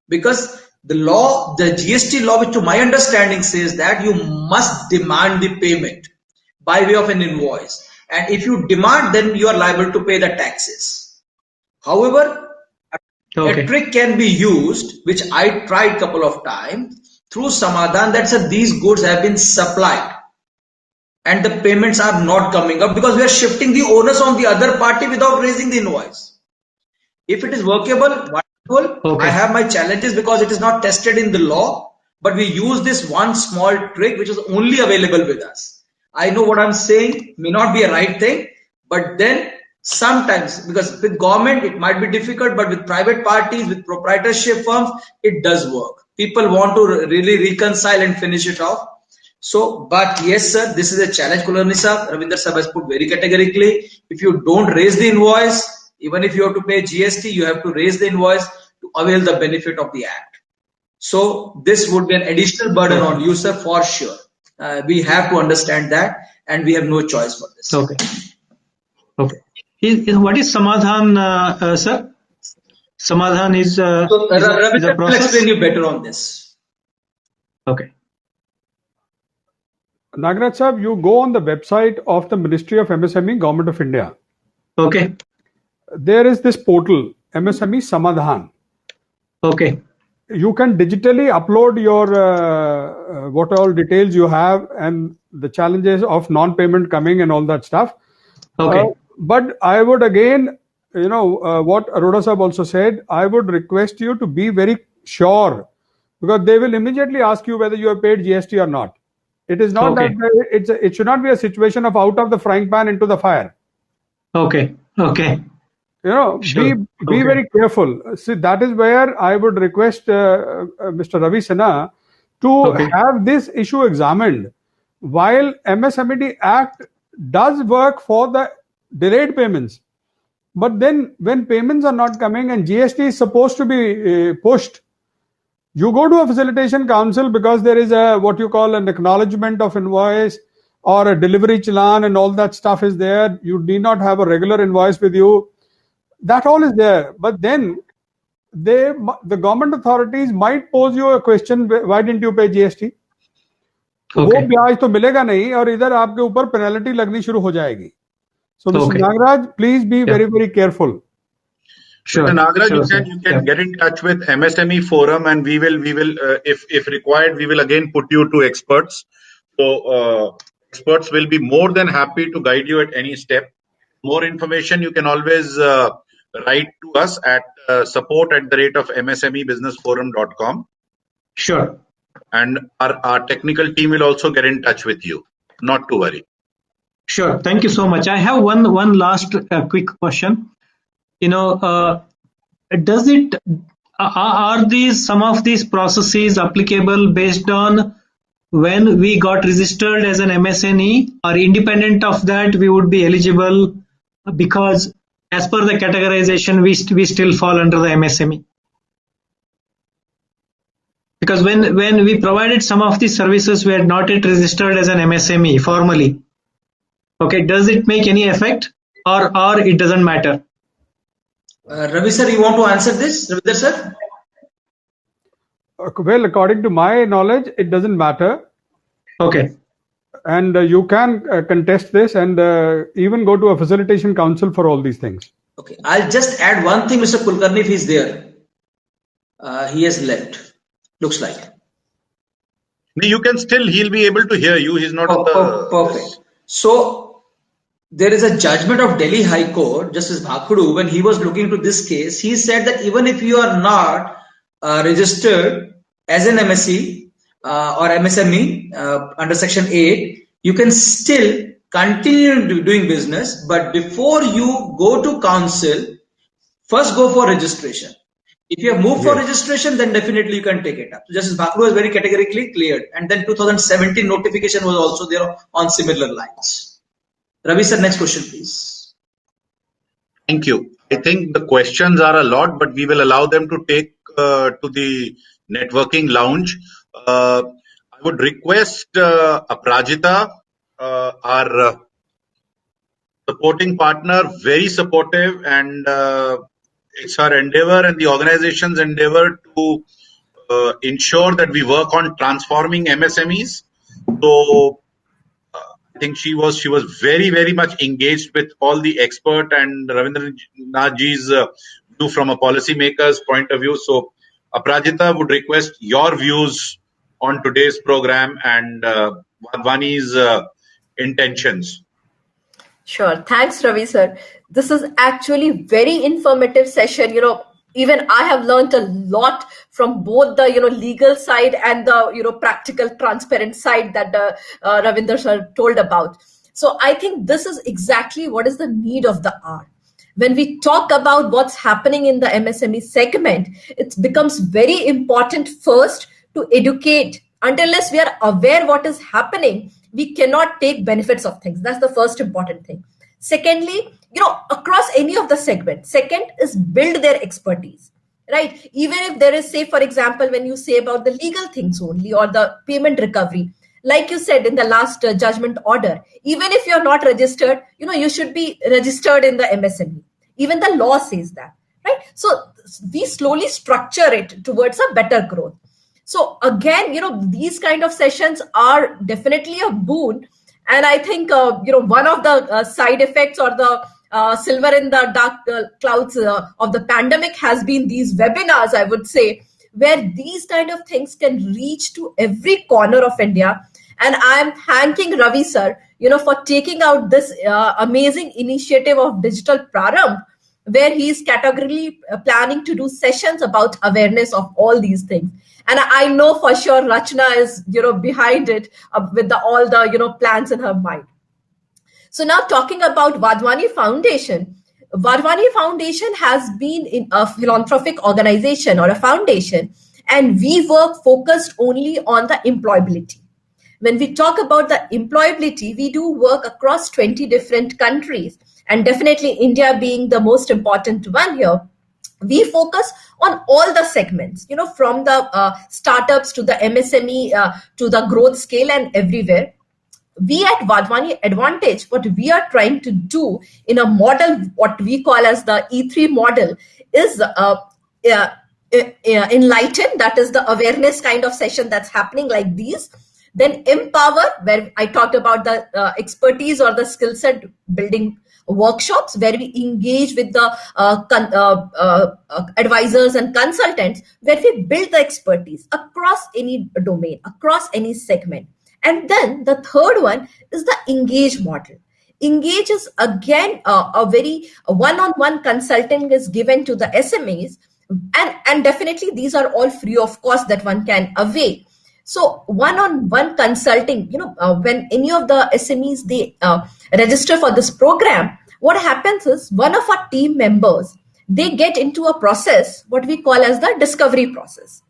Because the law, the GST law, which to my understanding says that you must demand the payment by way of an invoice. And if you demand, then you are liable to pay the taxes. However, a trick can be used, which I tried a couple of times, through Samadhan, that said these goods have been supplied and the payments are not coming up because we are shifting the onus on the other party without raising the invoice. If it is workable, wonderful. I have my challenges because it is not tested in the law, but we use this one small trick which is only available with us. I know what I'm saying may not be a right thing, but then sometimes, because with government it might be difficult, but with private parties, with proprietorship firms, it does work. People want to really reconcile and finish it off. So, but yes, sir, this is a challenge. Kulkarni sir, Ravinder sir has put very categorically, if you don't raise the invoice, even if you have to pay GST, you have to raise the invoice to avail the benefit of the act. So this would be an additional burden on you, sir, for sure. We have to understand that, and we have no choice for this. Okay. Okay. What is Samadhan, sir? Samadhan is, So is a Ravi will process. explain you better on this. Okay. Nagaraj Sahab, you go on the website of the Ministry of MSME, Government of India. Okay. There is this portal, MSME Samadhan. Okay. You can digitally upload your what all details you have and the challenges of non-payment coming and all that stuff. Okay. But I would again, what Arora Sahab also said, I would request you to be very sure, because they will immediately ask you whether you have paid GST or not. It is not Okay. that it should not be a situation of out of the frying pan into the fire. Okay. Okay. Be Sure. Okay. very careful. See, that is where I would request Mr. Ravi Sinha to Okay. have this issue examined. While MSMED Act does work for the delayed payments, but then when payments are not coming and GST is supposed to be pushed, you go to a facilitation council because there is a what you call an acknowledgement of invoice or a delivery challan and all that stuff is there. You need not have a regular invoice with you. That all is there, but then the government authorities might pose you a question: why didn't you pay GST? वो Okay. ब्याज तो मिलेगा नहीं और इधर आपके ऊपर penalty लगनी शुरू हो जाएगी. So Mr. Okay. Nagaraj, please be very, very careful. Sure. Mr. Nagaraj, Sure, you sir. can get in touch with MSME Forum, and we will if required, we will again put you to experts. So experts will be more than happy to guide you at any step. More information you can always write to us at support@msmebusinessforum.com, Sure. and our technical team will also get in touch with you. Not to worry. Sure. Thank you so much. I have one last quick question. Does it are these some of these processes applicable based on when we got registered as an MSME, or independent of that we would be eligible, because as per the categorization we still fall under the MSME? Because when we provided some of these services, we had not yet registered as an MSME formally. Okay, does it make any effect, or it doesn't matter? Ravi sir, you want to answer this? Ravinder sir? Well, according to my knowledge, it doesn't matter. Okay. And you can contest this and even go to a facilitation council for all these things. Okay, I'll just add one thing, Mr. Kulkarni, if he's there. He has left. Looks like. You can still, he'll be able to hear you. He's not on the. Perfect. So there is a judgment of Delhi High Court, Justice Bhakudu, when he was looking into this case, he said that even if you are not registered as an MSE or MSME under Section 8, you can still continue doing business. But before you go to council, first go for registration. If you have moved for registration, then definitely you can take it up. So Justice Bhakudu was very categorically cleared. And then 2017 notification was also there on similar lines. Ravi sir, next question, please. Thank you. I think the questions are a lot, but we will allow them to take to the networking lounge. I would request Aprajita, our supporting partner, very supportive, and it's her endeavor and the organization's endeavor to ensure that we work on transforming MSMEs. So I think she was very, very much engaged with all the expert and Ravindranath ji's view from a policymaker's point of view. So Aprajita would request your views on today's program and Vadhvani's intentions. Sure. Thanks, Ravi sir. This is actually very informative session. Even I have learned a lot from both the legal side and the practical, transparent side that Ravinder sir told about. So I think this is exactly what is the need of the hour. When we talk about what's happening in the MSME segment, it becomes very important first to educate. Unless we are aware what is happening, we cannot take benefits of things. That's the first important thing. Secondly, across any of the segments. Second is build their expertise. right? Even if there is, say, for example, when you say about the legal things only or the payment recovery, like you said in the last judgment order, even if you're not registered, you should be registered in the MSME. Even the law says that, right? So we slowly structure it towards a better growth. So again, these kind of sessions are definitely a boon. And I think, one of the side effects or the silver in the dark clouds of the pandemic has been these webinars, I would say, where these kind of things can reach to every corner of India. And I'm thanking Ravi sir, for taking out this amazing initiative of Digital Prarambh, where he is categorically planning to do sessions about awareness of all these things. And I know for sure Rachna is, behind it with all the, plans in her mind. So now talking about Vadhwani Foundation, Vadhwani Foundation has been in a philanthropic organization or a foundation, and we work focused only on the employability. When we talk about the employability, we do work across 20 different countries, and definitely India being the most important one here. We focus on all the segments, from the startups to the MSME to the growth scale and everywhere. We at Vadhwani Advantage, what we are trying to do in a model, what we call as the E3 model, is enlighten, that is the awareness kind of session that's happening like these. Then empower, where I talked about the expertise or the skill set building workshops, where we engage with the advisors and consultants, where we build the expertise across any domain, across any segment. And then the third one is the engage model. Engage is again a very one-on-one consulting is given to the SMEs, and definitely these are all free of cost that one can avail. So one-on-one consulting, when any of the SMEs, they register for this program, what happens is one of our team members, they get into a process, what we call as the discovery process,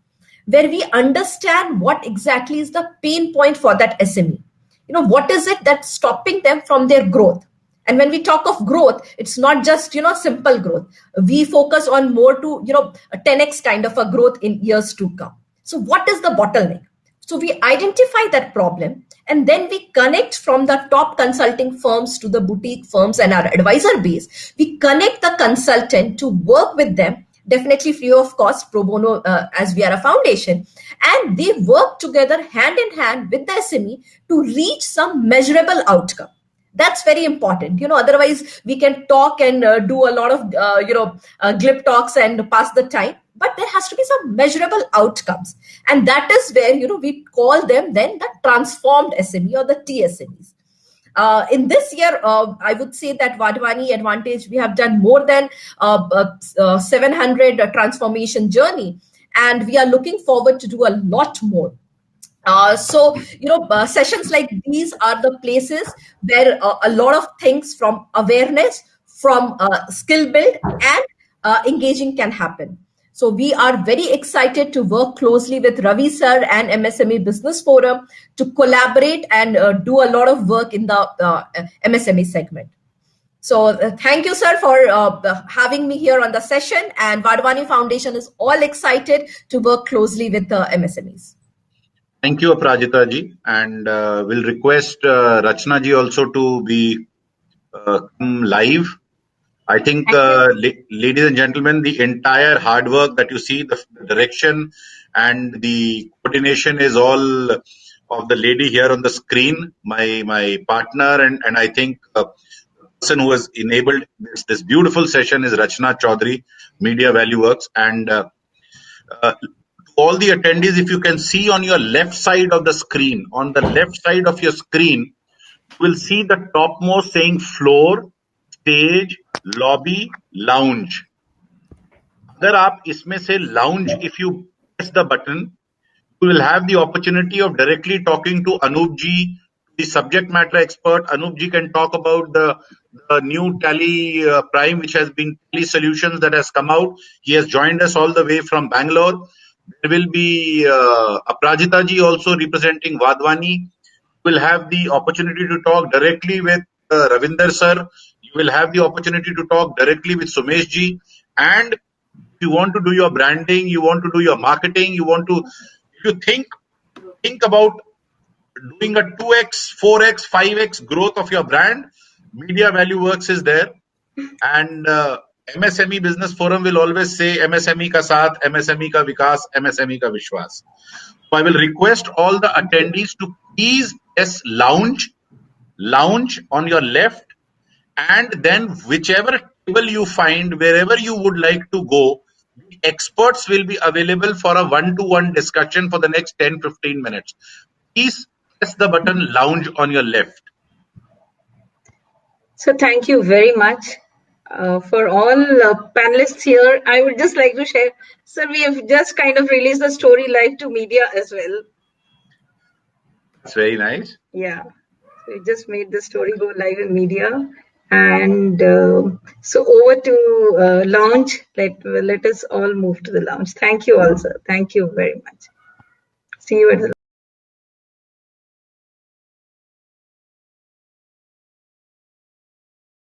where we understand what exactly is the pain point for that SME. What is it that's stopping them from their growth? And when we talk of growth, it's not just, simple growth. We focus on more to, a 10x kind of a growth in years to come. So what is the bottleneck? So we identify that problem, and then we connect from the top consulting firms to the boutique firms and our advisor base. We connect the consultant to work with them, definitely free of cost, pro bono, as we are a foundation, and they work together hand in hand with the SME to reach some measurable outcome. That's very important. Otherwise we can talk and do a lot of, glib talks and pass the time, but there has to be some measurable outcomes. And that is where, we call them then the transformed SME or the TSMEs. In this year, I would say that Vadhwani Advantage, we have done more than 700 transformation journey, and we are looking forward to do a lot more. Sessions like these are the places where a lot of things from awareness, from skill build and engaging can happen. So we are very excited to work closely with Ravi sir and MSME Business Forum to collaborate and do a lot of work in the MSME segment. So thank you, sir, for having me here on the session. And Vadhwani Foundation is all excited to work closely with the MSMEs. Thank you, Aparajita ji, and we'll request Rachna ji also to be come live. I think, ladies and gentlemen, the entire hard work that you see, the direction and the coordination is all of the lady here on the screen, my partner, and I think the person who has enabled this beautiful session is Rachna Chaudhary, Media Value Works. And all the attendees, if you can see on your left side of the screen, on the left side of your screen, you will see the topmost saying floor, stage, lobby, lounge. अगर आप इसमें से lounge, if you press the button, you will have the opportunity of directly talking to Anup ji, the subject matter expert. Anup ji can talk about the new Tally Prime, which has been Tally Solutions that has come out. He has joined us all the way from Bangalore. There will be Aparajita ji also representing Vadhwani. You will have the opportunity to talk directly with Ravinder sir. You will have the opportunity to talk directly with Sumesh ji, and you want to do your branding, you want to do your marketing, if you think about doing a 2x, 4x, 5x growth of your brand, Media Value Works is there. And MSME Business Forum will always say MSME ka saath, MSME ka vikas, MSME ka vishwas. So I will request all the attendees to please press lounge on your left, and then whichever table you find, wherever you would like to go, the experts will be available for a one-to-one discussion for the next 10-15 minutes. Please press the button lounge on your left. So thank you very much. For all panelists here, I would just like to share, sir, we have just kind of released the story live to media as well. That's very nice. Yeah, we just made the story go live in media. And so over to lounge. Let us all move to the lounge. Thank you all, sir. Thank you very much. See you at the